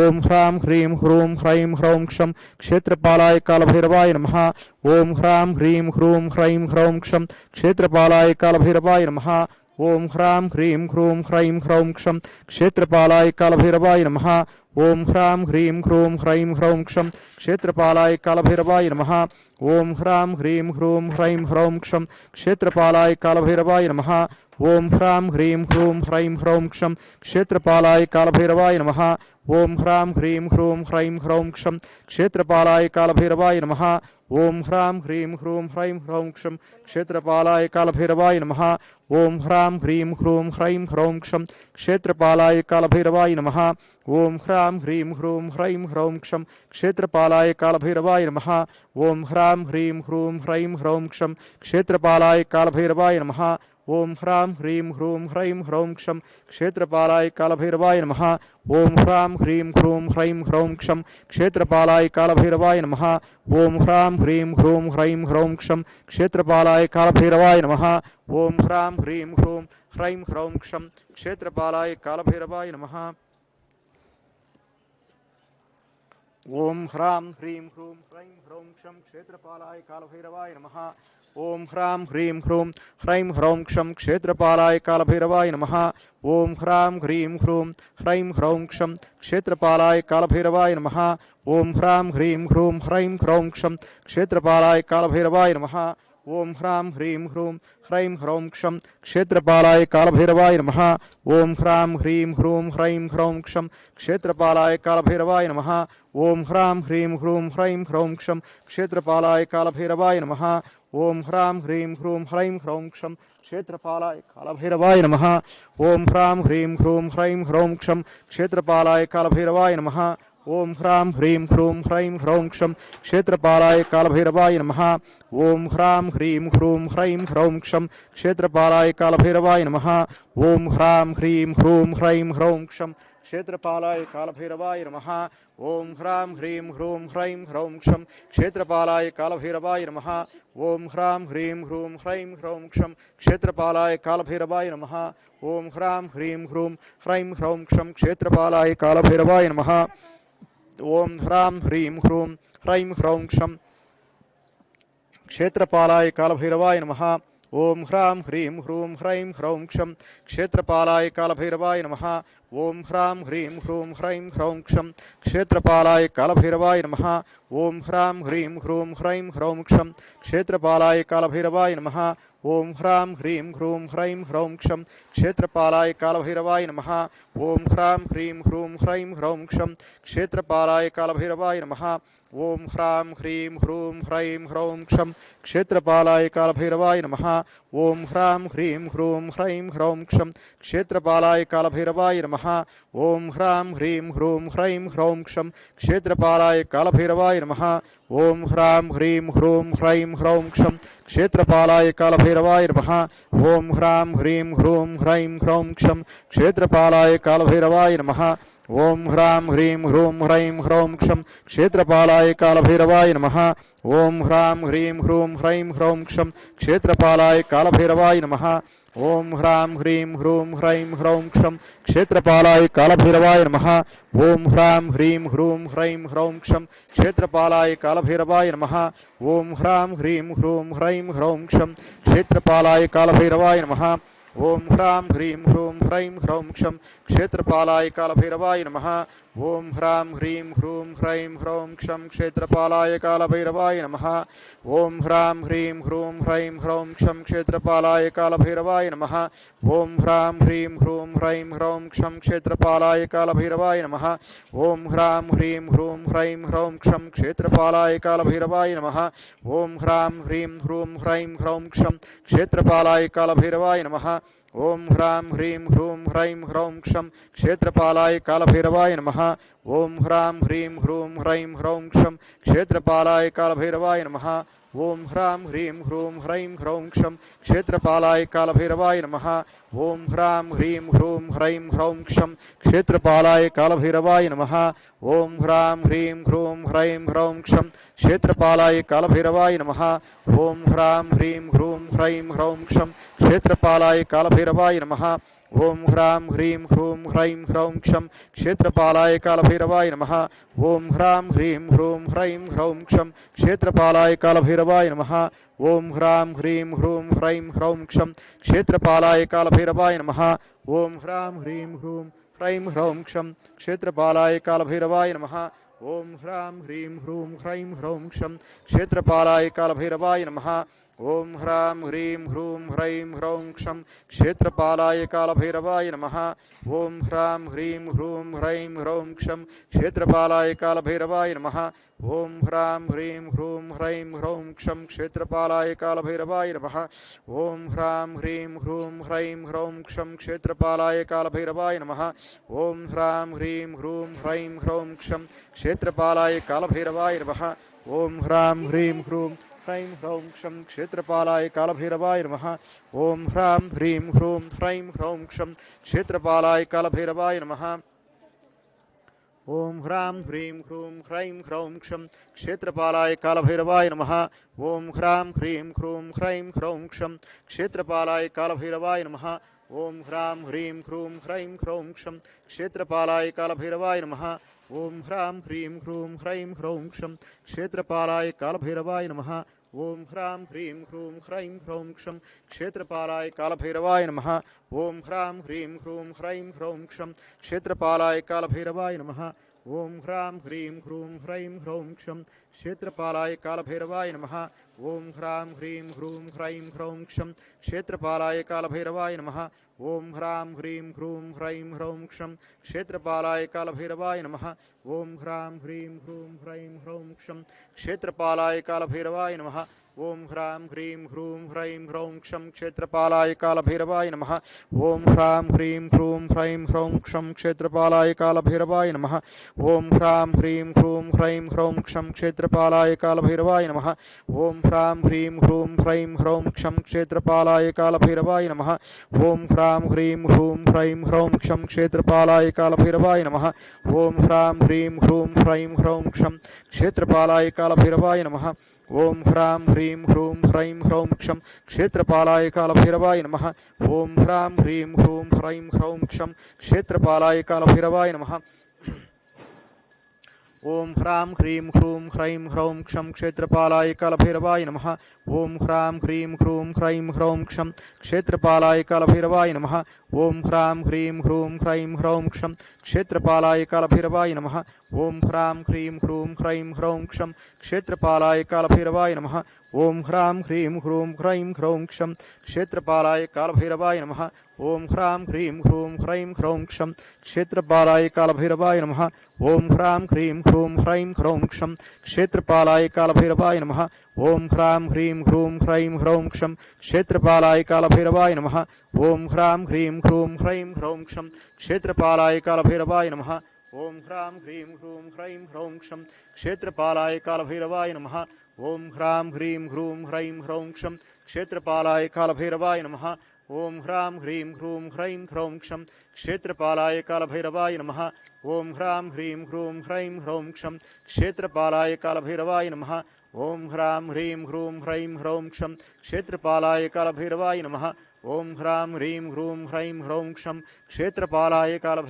ఓం హ్రాం హ్రీం హ్రూం హ్రైం హ్రౌం క్షం క్షేత్రపాలాయ కాలభైరవాయ నమః. ఓం హ్రాం హ్రీం హ్రూం హ్రైం హ్రౌం క్షం క్షేత్రపాలాయ కాలభైరవాయ నమః. ఓం హ్రాం హ్రీం హ్రూం హ్రైం హ్రౌం క్షం క్షేత్రపాలాయ కాలభైరవాయ నమః. ఓం హ్రాం హ్రీం హ్రూం హ్రైం హ్రౌం క్షం క్షేత్రపాలాయ కాలభైరవాయ నమః. ఓం హ్రాం హ్రీం హ్రూం హ్రైం హ్రౌం క్షం క్షేత్రపాలాయ కాలభైరవాయ నమః. ఓం హ్రాం హ్రీం హ్రూం హ్రైం హ్రౌం క్షం క్షేత్రపాలాయ కాలభైరవాయ నమః. ఓం హ్రాం హ్రీం హ్రూం హ్రైం హ్రౌం క్షం క్షేత్రపాలాయ కాలభైరవాయ నమః. ఓం హ్రాం హ్రీం హ్రూం హ్రైం హ్రౌం క్షం క్షేత్రపాలాయ కాలభైరవాయ నమః. ఓం హ్రాం హ్రీం హ్రూం హ్రైం హ్రౌం క్షం క్షేత్రపాలాయ కాలభైరవాయ నమః. ఓం హ్రాం హ్రీం హ్రూం హ్రైం హ్రౌం క్షం క్షేత్రపాలాయ కాలభైరవాయ నమః. ఓం హ్రాం హ్రీం హ్రూం హ్రైం హ్రౌం క్షం క్షేత్రపాలాయ కాలభైరవాయ నమః. ఓం హ్రాం హ్రీం హ్రూం హ్రైం హ్రౌం క్షం క్షేత్రపాలాయ కాలభైరవాయ నమః. ఓం హ్రాం హ్రీం హ్రూం హ్రైం హ్రౌం క్షం క్షేత్రపాలాయ కాలభైరవాయ నమః. ఓం హ్రాం హ్రీం హ్రూం హ్రైం హ్రౌం క్షం క్షేత్రపాలాయ కాలభైరవాయ నమః. ఓం హ్రాం హ్రీం హ్రూం హ్రైం హ్రౌం క్షం క్షేత్రపాలాయ కాలభైరవాయ నమః. ఓం హ్రాం హ్రీం హ్రూం హ్రైం హ్రౌం క్షం క్షేత్రపాలాయ కాలభైరవాయ నమః. ఓం హ్రాం హ్రీం హ్రూం హ్రైం హ్రౌం క్షం క్షేత్రపాలాయ కాలభైరవాయ నమః. ఓం హ్రాం హ్రీం హ్రూం హ్రైం హ్రౌం క్షం క్షేత్రపాలాయ కాలభైరవాయ నమః. ఓం హ్రాం హ్రీం హ్రూం హ్రైం హ్రౌం క్షం క్షేత్రపాలాయ కాలభైరవాయ నమః. ఓం హ్రాం హ్రీం హ్రూం హ్రైం హ్రౌం క్షం క్షేత్రపాలాయ కాలభైరవాయ నమః. ఓం హ్రాం హ్రీం హ్రూం హ్రైం హ్రౌం క్షం క్షేత్రపాలాయ కాలభైరవాయ నమః. ఓం హ్రాం హ్రీం హ్రూం హ్రైం హ్రౌం క్షం క్షేత్రపాలాయ కాలభైరవాయ నమః. ఓం హ్రాం హ్రీం హ్రూం హ్రైం హ్రౌం క్షం క్షేత్రపాలాయ కాలభైరవాయ నమః. ఓం హ్రాం హ్రీం హ్రూం హ్రైం హ్రౌం క్షం క్షేత్రపాలాయ కాలభైరవాయ నమః. ఓం హ్రాం హ్రీం హ్రూం హ్రైం హ్రౌం క్షం క్షేత్రపాలాయ కాలభైరవాయ నమః. ఓం హ్రాం హ్రీం హ్రూం హ్రైం హ్రౌం క్షం క్షేత్రపాలాయ కాలభైరవాయ నమః. ఓం హ్రాం హ్రీం హ్రూం హ్రైం హ్రౌం క్షం క్షేత్రపాలాయ కాలభైరవాయ నమః. ఓం హ్రాం హ్రీం హ్రూం హ్రైం హ్రౌం క్షం క్షేత్రపాలాయ కాలభైరవాయ నమః. ఓం హ్రాం హ్రీం హ్రూం హ్రైం హ్రౌం క్షం క్షేత్రపాలాయ కాలభైరవాయ నమః. ఓం హ్రాం హ్రీం హ్రూం హ్రైం హ్రౌం క్షం క్షేత్రపాలాయ కాలభైరవాయ నమః. ఓం హ్రాం హ్రీం హ్రూం హ్రైం హ్రౌం క్షం క్షేత్రపాలాయ కాలభైరవాయ నమః. ఓం హ్రాం హ్రీం హ్రూం హ్రైం హ్రౌం క్షం క్షేత్రపాలాయ కాలభైరవాయ నమః. ఓం హ్రాం హ్రీం హ్రూం హ్రైం హ్రౌం క్షం క్షేత్రపాలాయ కాలభైరవాయ నమః. ఓం హ్రాం హ్రీం హ్రూం హ్రైం హ్రౌం క్షం క్షేత్రపాలాయ కాలభైరవాయ నమః. ఓం హ్రాం హ్రీం హ్రూం హ్రైం హ్రౌం క్షం క్షేత్రపాలాయ కాలభైరవాయ నమః. ఓం హ్రాం హ్రీం హ్రూం హ్రైం హ్రౌం క్షం క్షేత్రపాలాయ కాలభైరవాయ నమః. ఓం హ్రాం హ్రీం హ్రూం హ్రైం హ్రౌం క్షం క్షేత్రపాలాయ కాలభైరవాయ నమః. ఓం హ్రాం హ్రీం హ్రూం హ్రైం హ్రౌం క్షం క్షేత్రపాలాయ కాలభైరవాయ నమః. ఓం హ్రాం హ్రీం హ్రూం హ్రైం హ్రౌం క్షం క్షేత్రపాలాయ కాలభైరవాయ నమః. ఓం హ్రాం హ్రీం హ్రూం హ్రైం హ్రౌం క్షం క్షేత్రపాలాయ కాలభైరవాయ నమః. ఓం హ్రాం హ్రీం హ్రూం హ్రైం హ్రౌం క్షం క్షేత్రపాలాయ కాలభైరవాయ నమః. ఓం హ్రాం హ్రీం హ్రూం హ్రైం హ్రౌం క్షం క్షేత్రపాలాయ కాలభైరవాయ నమః. ఓం హ్రాం హ్రీం హ్రూం హ్రైం హ్రౌం క్షం క్షేత్రపాలాయ కాలభైరవాయ నమః. ఓం హ్రాం హ్రీం హ్రూం హ్రైం హ్రౌం క్షం క్షేత్రపాలాయ కాలభైరవాయ నమః. ఓం హ్రాం హ్రీం హ్రూం హ్రైం హ్రౌం క్షం క్షేత్రపాలాయ కాలభైరవాయ నమః. ఓం హ్రాం హ్రీం హ్రూం హ్రైం హ్రౌం క్షం క్షేత్రపాలాయ కాలభైరవాయ నమః. ఓం హ్రాం హ్రీం హ్రూం హ్రైం హ్రౌం క్షం క్షేత్రపాలాయ కాలభైరవాయ నమః. ఓం హ్రాం హ్రీం హ్రూం హ్రైం హ్రౌం క్షం క్షేత్రపాలాయ కాలభైరవాయ నమః. ఓం హ్రాం హ్రీం హ్రూం హ్రైం హ్రౌం క్షం క్షేత్రపాలాయ కాలభైరవాయ నమః. ఓం హ్రాం హ్రీం హ్రూం హ్రైం హ్రౌం క్షం క్షేత్రపాలాయ కాలభైరవాయ నమః. ఓం హ్రాం హ్రీం హ్రూం హ్రైం హ్రౌం క్షం క్షేత్రపాలాయ కాలభైరవాయ నమః. ఓం హ్రాం హ్రీం హ్రూం హ్రైం హ్రౌం క్షం క్షేత్రపాలాయ కాలభైరవాయ నమః. ఓం హ్రాం హ్రీం హ్రూం హ్రైం హ్రౌం క్షం క్షేత్రపాలాయ కాలభైరవాయ నమః. ఓం హ్రాం హ్రీం హ్రూం హ్రైం హ్రౌం క్షం క్షేత్రపాలాయ కాలభైరవాయ నమః. ఓం హ్రాం హ్రీం హ్రూం హ్రైం హ్రౌం క్షం క్షేత్రపాలాయ కాలభైరవాయ నమః. ఓం హ్రాం హ్రీం హ్రూం హ్రైం హ్రౌం క్షం క్షేత్రపాలాయ కాలభైరవాయ నమః. ఓం హ్రాం హ్రీం హ్రూం హ్రైం హ్రౌం క్షం క్షేత్రపాలాయ కాలభైరవాయ నమః. ఓం హ్రాం హ్రీం హ్రూం హ్రైం హ్రౌం క్షం క్షేత్రపాలాయ కాలభైరవాయ నమః. ఓం హ్రాం హ్రీం హ్రూం హ్రైం హ్రౌం క్షం క్షేత్రపాలాయ కాలభైరవాయ నమః. ఓం హ్రాం హ్రీం హ్రూం హ్రైం హ్రౌం క్షం క్షేత్రపాలాయ కాలభైరవాయ నమః. ఓం హ్రాం హ్రీం హ్రూం హ్రైం హ్రౌం క్షం క్షేత్రపాలాయ కాలభైరవాయ నమః. ఓం హ్రాం హ్రీం హ్రూం హ్రైం హ్రౌం క్షం క్షేత్రపాలాయ కాలభైరవాయ నమః. ఓం హ్రాం హ్రీం హ్రూం హ్రైం హ్రౌం క్షం క్షేత్రపాలాయ కాలభైరవాయ నమః. ओम ह्रां ह्रीं ह्रूं ह्रैं ह्रौं क्षं क्षेत्रपालाय कालभैरवाय नमः। ओम ह्रां ह्रीं ह्रूं ह्रैं ह्रौं क्षं क्षेत्रपालाय कालभैरवाय नमः। ओम ह्रां ह्रीं ह्रूं ह्रैं ह्रौं क्षं क्षेत्रपालाय कालभैरवाय नमः। ओम ह्रां ह्रीं ह्रूं ह्रैं ह्रौं क्षं क्षेत्रपालाय कालभैरवाय नमः। ओम ह्रां ह्रीं ह्रूं ह्रैं ह्रौं क्षं क्षेत्रपालाय कालभैरवाय नमः। ओम ह्रां ह्रीं ह्रूं ह्रैं ह्रौं क्षं क्षेत्रपालाय कालभैरवाय नमः। ओम ह्रां ह्रीं ह्रूं ह्रैं ह्रौं क्षं क्षेत्रपालाय कालभैरवाय नमः। ओम ह्रां ह्रीं ह्रूं ह्रैं ह्रौं क्षं क्षेत्रपालाय कालभैरवाय नमः। ओम ह्रां ह्रीं ह्रूं ह्रैं ह्रौं क्षं क्षेत्रपालाय कालभैरवाय नमः। ओम ह्रां ह्रीं ह्रूं ह्रैं ह्रौं क्षं क्षेत्रपालाय कालभैरवाय नमः। ओम ह्रां ह्रीं ह्रूं ह्रैं ह्रौं क्षं क्षेत्रपालाय कालभैरवाय नमः। ओम ह्रां ह्रीं ह्रूं ह्रैं ह्रौं क्षं क्षेत्रपालाय कालभैरवाय नमः। ओम ह्रां ह्रीं ह्रूं ह्रैं ह्रौं क्षं क्षेत्रपालाय कालभैरवाय नमः। ओम ह्रां ह्रीं ह्रूं ह्रैं ह्रौं क्षं क्षेत्रपालाय कालभैरवाय नमः। ओम ह्रां ह्रीं ह्रूं ह्रैं ह्रौं क्षं क्षेत्रपालाय कालभैरवाय नमः। ओम ह्रां ह्रीं ह्रूं ह्रैं ह्रौं क्षं क्षेत्रपालाय कालभैरवाय नमः। ओम ह्रां ह्रीं ह्रूं ह्रैं ह्रौं क्षं क्षेत्रपालाय कालभैरवाय नमः। ओम ह्रां ह्रीं ह्रूं ह्रैं ह्रौं क्षं क्षेत्रपालाय कालभैरवाय नमः। ओम ह्रां ह्रीं ह्रूं ह्रैं ह्रौं क्षं क्षेत्रपालाय कालभैरवाय नमः। ओम ह्रां ह्रीं ह्रूं ह्रैं ह्रौं क्षं क्षेत्रपालाय कालभैरवाय नमः। ओम ह्रां ह्रीं ह्रूं ह्रैं ह्रौं क्षं क्षेत्रपालाय कालभैरवाय नमः। ओम ह्रां ह्रीं ह्रूं ह्रैं ह्रौं क्षं क्षेत्रपालाय कालभैरवाय नमः। ओम ह्रां ह्रीं ह्रूं ह्रैं ह्रौं क्षं क्षेत्रपालाय कालभैरवाय नमः। ओम ह्रां ह्रीं ह्रूं ह्रैं ह्रौं क्षं क्षेत्रपालाय कालभैरवाय नमः। ओम ह्रां ह्रीं ह्रूं ह्रैं ह्रौं क्षं क्षेत्रपालाय कालभैरवाय नमः। ओम ह्रां ह्रीं ह्रूं ह्रैं ह्रौं क्षं क्षेत्रपालाय कालभैरवाय नमः। ओम ह्रां ह्रीं ह्रूं ह्रैं ह्रौं क्षं क्षेत्रपालाय कालभैरवाय नमः। ओम ह्रां ह्रीं ह्रूं ह्रैं ह्रौं क्षं क्षेत्रपालाय कालभैरवाय नमः। ओम ह्रां ह्रीं ह्रूं ह्रैं ह्रौं क्षं क्षेत्रपालाय कालभैरवाय नमः। ओम ह्रां ह्रीं ह्रूं ह्रैं ह्रौं क्षं क्षेत्रपालाय कालभैरवाय नमः। ओम ह्रां ह्रीं ह्रूं ह्रैं ह्रौं क्षं क्षेत्रपालाय कालभैरवाय नमः। ओम ह्रां ह्रीं ह्रूं ह्रैं ह्रौं क्षं क्षेत्रपालाय कालभैरवाय नमः। ओम ह्रां ह्रीं ह्रूं ह्रैं ह्रौं क्षं क्षेत्रपालाय कालभैरवाय नमः। ओम ह्रां ह्रीं ह्रूं ह्रैं ह्रौं क्षं क्षेत्रपालाय कालभैरवाय नमः। ओम ह्रां ह्रीं ह्रूं ह्रैं ह्रौं क्षं क्षेत्रपालाय कालभैरवाय नमः। ओम ह्रां ह्रीं ह्रूं ह्रैं ह्रौं क्षं क्षेत्रपालाय कालभैरवाय नमः। ओम ह्रां ह्रीं ह्रूं ह्रैं ह्रौं क्षं क्षेत्रपालाय कालभैरवाय नमः। ओम ह्रां ह्रीं ह्रूं ह्रैं ह्रौं क्षं क्षेत्रपालाय कालभैरवाय नमः। ओम ह्रां ह्रीं ह्रूं ह्रैं ह्रौं क्षं क्षेत्रपालाय कालभैरवाय नमः। ओम ह्रां ह्रीं ह्रूं ह्रैं ह्रौं क्षं क्षेत्रपालाय कालभैरवाय नमः। ओम ह्रां ह्रीं ह्रूं ह्रैं ह्रौं क्षं क्षेत्रपालाय कालभैरवाय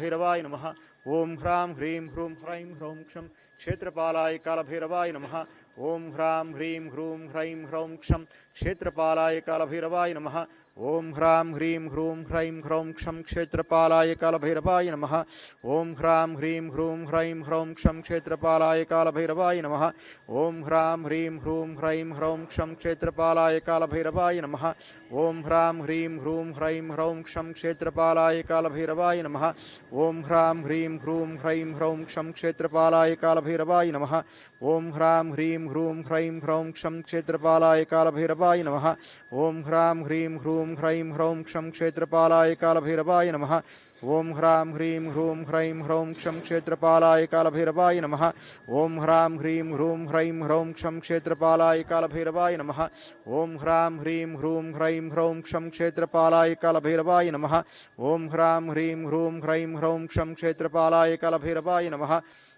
नमः। ओम ह्रां ह्रीं ह्रूं ह्रैं ह्रौं क्षं क्षेत्रपालाय कालभैरवाय नमः। ओम ह्रां ह्रीं ह्रूं ह्रैं ह्रौं क्षं क्षेत्रपालाय कालभैरवाय नमः। ओम ह्रां ह्रीं ह्रूं ह्रैं ह्रौं क्षं क्षेत्रपालाय कालभैरवाय नमः। ओम ह्रां ह्रीं ह्रूं ह्रैं ह्रौं क्षं क्षेत्रपालाय कालभैरवाय नमः। ओम ह्रां ह्रीं ह्रूं ह्रैं ह्रौं क्षं क्षेत्रपालाय कालभैरवाय नमः। ओम ह्रां ह्रीं ह्रूं ह्रैं ह्रौं क्षं क्षेत्रपालाय कालभैरवाय नमः। ओम ह्रां ह्रीं ह्रूं ह्रैं ह्रौं क्षं क्षेत्रपालाय कालभैरवाय नमः। ओम ह्रां ह्रीं ह्रूं ह्रैं ह्रौं क्षं क्षेत्रपालाय कालभैरवाय नमः। ओम ह्रां ह्रीं ह्रूं ह्रैं ह्रौं क्षं क्षेत्रपालाय कालभैरवाय नमः। ओम ह्रां ह्रीं ह्रूं ह्रैं ह्रौं क्षं क्षेत्रपालाय कालभैरवाय नमः। ओम ह्रां ह्रीं ह्रूं ह्रैं ह्रौं क्षं क्षेत्रपालाय कालभैरवाय नमः। ओम ह्रां ह्रीं ह्रूं ह्रैं ह्रौं क्षं क्षेत्रपालाय कालभैरवाय नमः।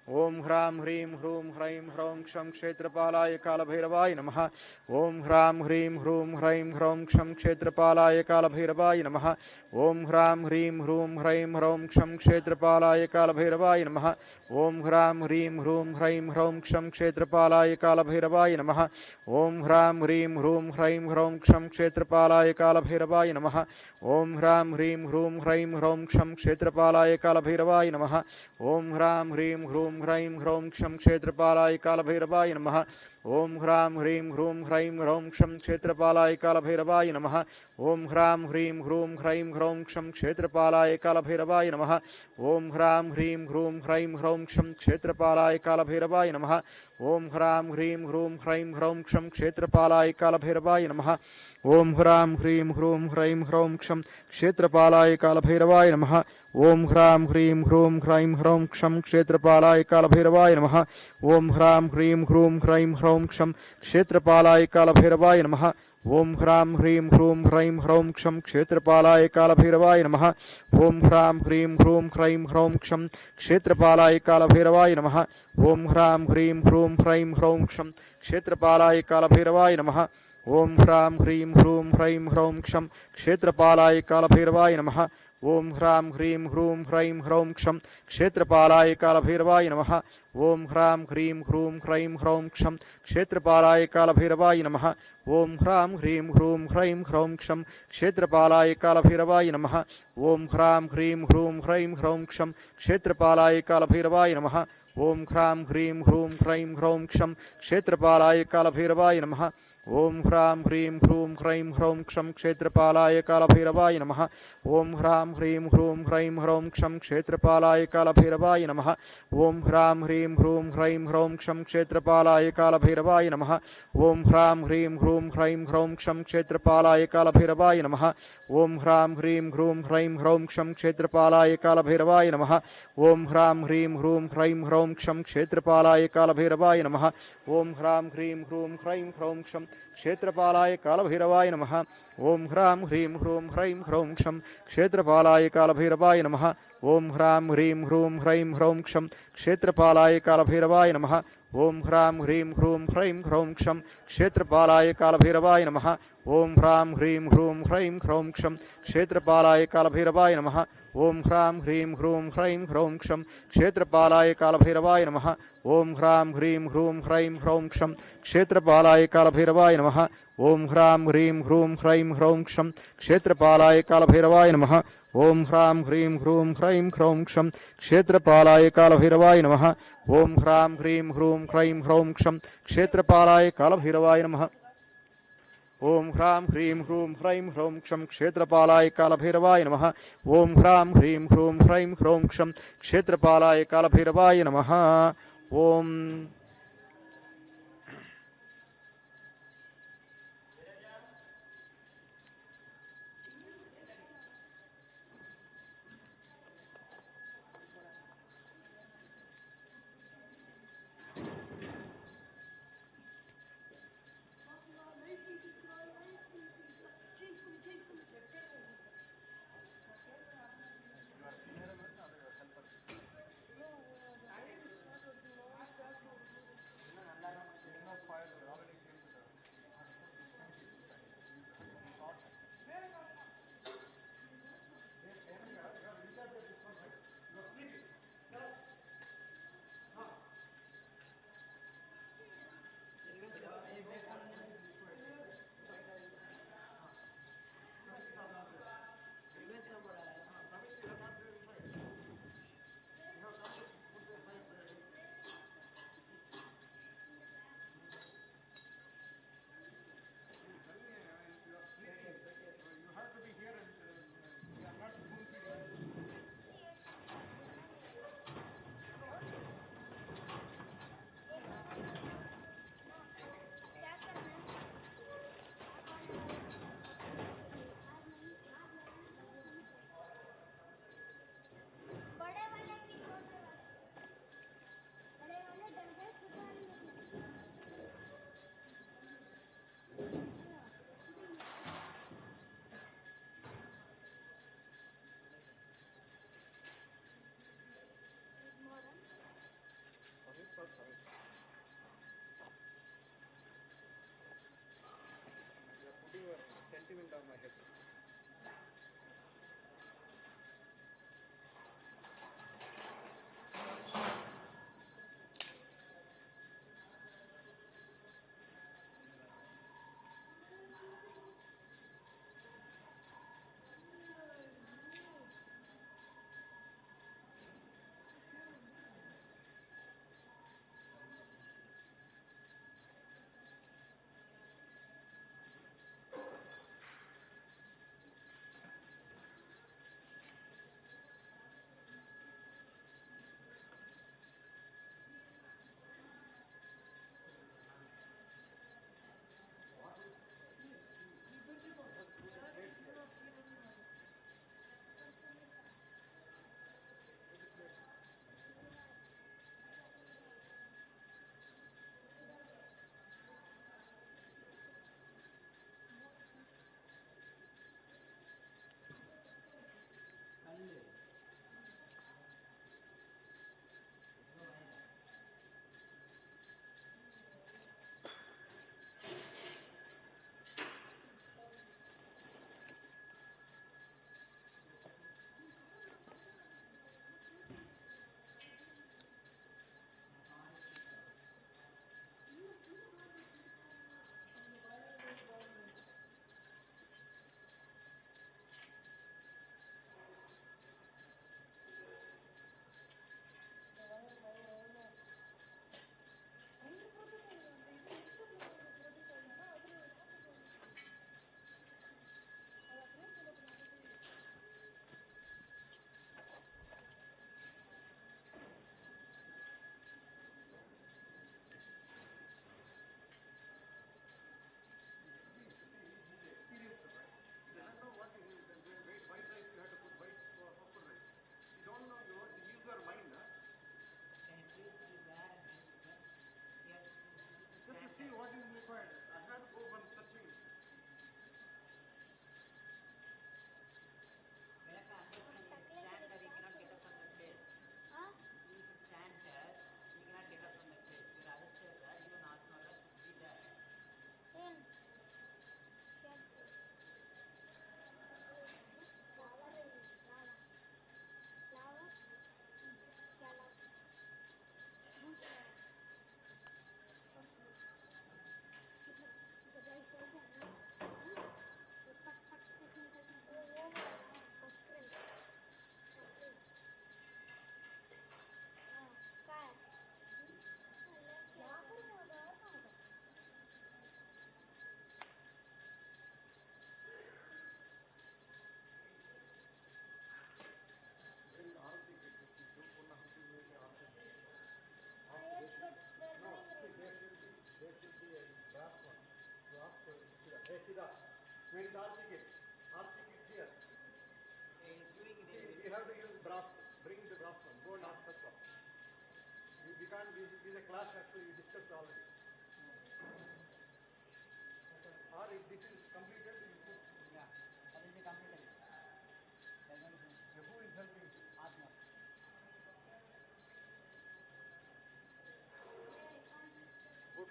ओम ह्रां ह्रीं ह्रूं ह्रैं ह्रौं क्षं क्षेत्रपालाय कालभैरवाय नमः। ओम ह्रां ह्रीं ह्रूं ह्रैं ह्रौं क्षं क्षेत्रपालाय कालभैरवाय नमः। ओम ह्रां ह्रीं ह्रूं ह्रैं ह्रौं क्षं क्षेत्रपालाय कालभैरवाय नमः। ओम ह्रां ह्रीं ह्रूं ह्रैं ह्रौं क्षं क्षेत्रपालाय कालभैरवाय नमः। ओम ह्रां ह्रीं ह्रूं ह्रैं ह्रौं क्षं क्षेत्रपालाय कालभैरवाय नमः। ओम ह्रां ह्रीं ह्रूं ह्रैं ह्रौं क्षं क्षेत्रपालाय कालभैरवाय नमः। ओम ह्रां ह्रीं ह्रूं ह्रैं ह्रौं क्षं क्षेत्रपालाय कालभैरवाय नमः। ओम ह्रां ह्रीं ह्रूं ह्रैं ह्रौं क्षं क्षेत्रपालाय कालभैरवाय नमः। ओम ह्रां ह्रीं ह्रूं ह्रैं ह्रौं क्षं क्षेत्रपालाय कालभैरवाय नमः। ओम ह्रां ह्रीं ह्रूं ह्रैं ह्रौं क्षं क्षेत्रपालाय कालभैरवाय नमः। ओम ह्रां ह्रीं ह्रूं ह्रैं ह्रौं क्षं क्षेत्रपालाय कालभैरवाय नमः। ओम ह्रां ह्रीं ह्रूं ह्रैं ह्रौं क्षं क्षेत्रपालाय कालभैरवाय नमः। ओम ह्रां ह्रीं ह्रूं ह्रैं ह्रौं क्षं क्षेत्रपालाय कालभैरवाय नमः। ओम ह्रां ह्रीं ह्रूं ह्रैं ह्रौं क्षं क्षेत्रपालाय कालभैरवाय नमः। ओम ह्रां ह्रीं ह्रूं ह्रैं ह्रौं क्षं क्षेत्रपालाय कालभैरवाय नमः। ओम ह्रां ह्रीं ह्रूं ह्रैं ह्रौं क्षं क्षेत्रपालाय कालभैरवाय नमः। ओम ह्रां ह्रीं ह्रूं ह्रैं ह्रौं क्षं क्षेत्रपालाय कालभैरवाय नमः। ओम ह्रां ह्रीं ह्रूं ह्रैं ह्रौं क्षं क्षेत्रपालाय कालभैरवाय नमः। ओम ह्रां ह्रीं ह्रूं ह्रैं ह्रौं क्षं क्षेत्रपालाय कालभैरवाय नमः। ओम ह्रां ह्रीं ह्रूं ह्रैं ह्रौं क्षं क्षेत्रपालाय कालभैरवाय नमः। ओम ह्रां ह्रीं ह्रूं ह्रैं ह्रौं क्षं क्षेत्रपालाय कालभैरवाय नमः। ओम ह्रां ह्रीं ह्रूं ह्रैं ह्रौं क्षं क्षेत्रपालाय कालभैरवाय नमः। ओम ह्रां ह्रीं ह्रूं ह्रैं ह्रौं क्षं क्षेत्रपालाय कालभैरवाय नमः। ओम ह्रां ह्रीं ह्रूं ह्रैं ह्रौं क्षं क्षेत्रपालाय कालभैरवाय नमः। ओम ह्रां ह्रीं ह्रूं ह्रैं ह्रौं क्षं क्षेत्रपालाय कालभैरवाय नमः। ओम ह्रां ह्रीं ह्रूं ह्रैं ह्रौं क्षं क्षेत्रपालाय कालभैरवाय नमः। ओम ह्रां ह्रीं ह्रूं ह्रैं ह्रौं क्षं क्षेत्रपालाय कालभैरवाय नमः। ओम ह्रां ह्रीं ह्रूं ह्रैं ह्रौं क्षं क्षेत्रपालाय कालभैरवाय नमः। ओम ह्रां ह्रीं ह्रूं ह्रैं ह्रौं क्षं क्षेत्रपालाय कालभैरवाय नमः। ओम ह्रां ह्रीं ह्रूं ह्रैं ह्रौं क्षं क्षेत्रपालाय कालभैरवाय नमः। ओम ह्रां ह्रीं ह्रूं ह्रैं ह्रौं क्षं क्षेत्रपालाय कालभैरवाय नमः। ओम ह्रां ह्रीं ह्रूं ह्रैं ह्रौं क्षं क्षेत्रपालाय कालभैरवाय नमः। ओम ह्रां ह्रीं ह्रूं ह्रैं ह्रौं क्षं क्षेत्रपालाय कालभैरवाय नमः। ओम ह्रां ह्रीं ह्रूं ह्रैं ह्रौं क्षं क्षेत्रपालाय कालभैरवाय नमः। ओम ह्रां ह्रीं ह्रूं ह्रैं ह्रौं क्षं क्षेत्रपालाय कालभैरवाय नमः। ओम ह्रां ह्रीं ह्रूं ह्रैं ह्रौं क्षं क्षेत्रपालाय कालभैरवाय नमः। ओम ह्रां ह्रीं ह्रूं ह्रैं ह्रौं क्षं क्षेत्रपालाय कालभैरवाय नमः। ओम ह्रां ह्रीं ह्रूं ह्रैं ह्रौं क्षं क्षेत्रपालाय कालभैरवाय नमः। ओम ह्रां ह्रीं ह्रूं ह्रैं ह्रौं क्षं क्षेत्रपालाय कालभैरवाय नमः। ओम ह्रां ह्रीं ह्रूं ह्रैं ह्रौं क्षं क्षेत्रपालाय कालभैरवाय नमः। ओम ह्रां ह्रीं ह्रूं ह्रैं ह्रौं क्षं क्षेत्रपालाय कालभैरवाय नमः। ओम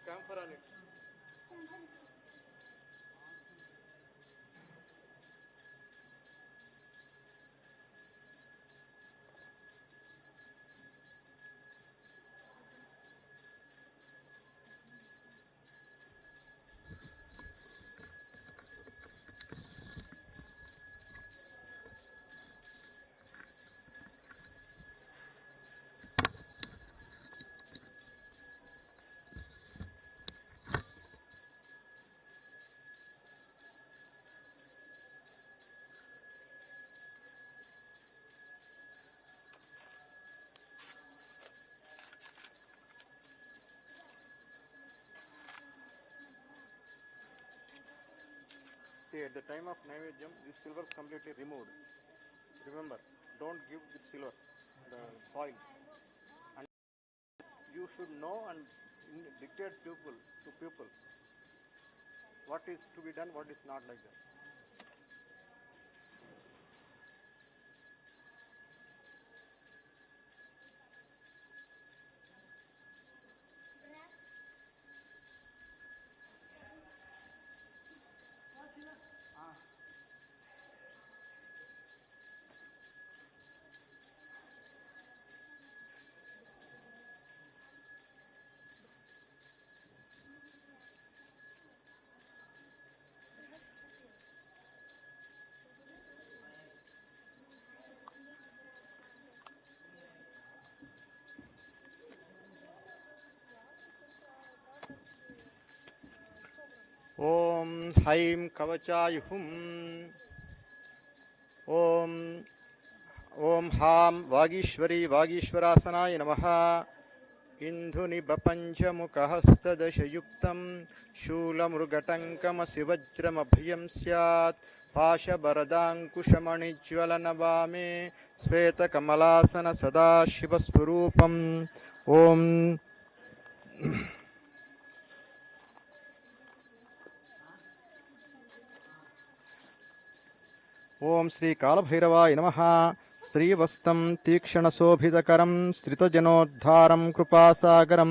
Camphor on it. See, at the time of Naivedyam, this silver is completely removed. Remember, don't give with silver, the foils. And you should know and dictate people what is to be done, what is not, like that. ఓం హైం కవచాయుహుం. ఓం ఓం హాం వాగీశ్వరీ వాగీశ్వరాసనాయ నమః. ఇంధునిబపంచముఖహస్తదశయుక్తం శూలమృగటంకమసి వజ్రమభయం స్యాత్. పాశవరదాంకుశమణిజ్వలనవామే శ్వేతకమలాసన సదాశివస్వరూపం. ఓం ఓం శ్రీ కాళభైరవాయ నమః. శ్రీవస్తం తీక్షణశోభితకరం శ్రితజనోద్ధారం కృపాసాగరం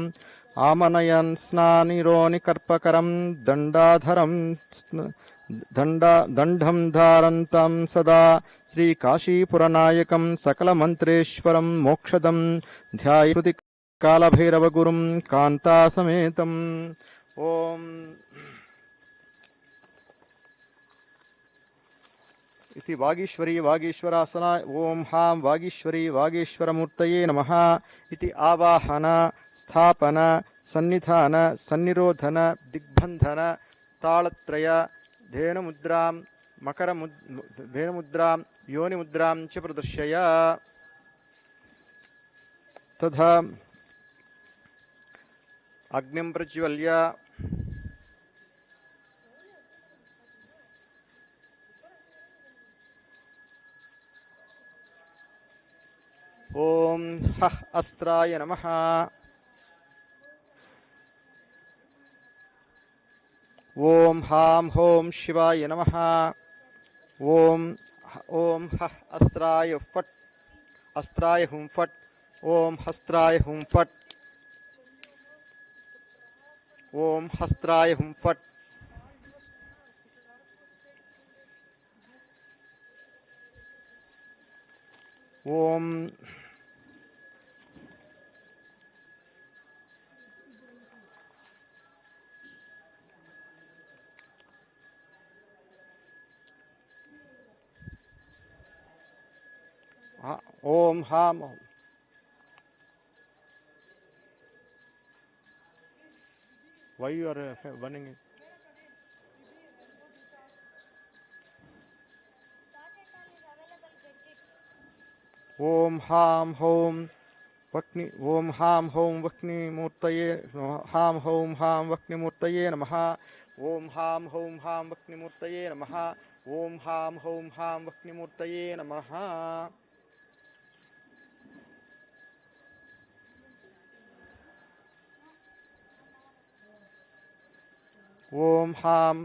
ఆమనయన్ స్నానిరోనికర్పకరం దండాధరం దండం ధారంతం సదా శ్రీకాశీపురనాయకం సకలమంత్రేశ్వరం మోక్షదం ధ్యాయతి కాళభైరవగురుం కాంతాసమేతం. ఓం इति वागीश्वरी वागीश्वरासना. ओम हां वागीश्वरी वागीश्वरमूर्तये नमः. इति आवाहन स्थापन सन्निधान सन्निरोधन दिग्बंधन ताళत्रय धेनुमुद्रां धेनुमुद्रां योनिमुद्रां च प्रदर्शय. तथा अग्निं प्रज्वल्य ओम हः अस्त्राय नमः. ओम हां हों शिवाय नमः. ओम हः अस्त्राय फट् अस्त्राय हुं फट्. ओम हस्त्राय हुं फट्. ओम हस्त्राय हुं फट्. ओम ओम हां. Why you are burning it? ओम हां हों वक्नि. ओम हां हों वक्निमूर्तये. हां हों हां वक्निमूर्तये नमः. ओम हां हों हां वक्निमूर्तये नमः. ओम हां हों हां वक्निमूर्तये नमः. ओम हां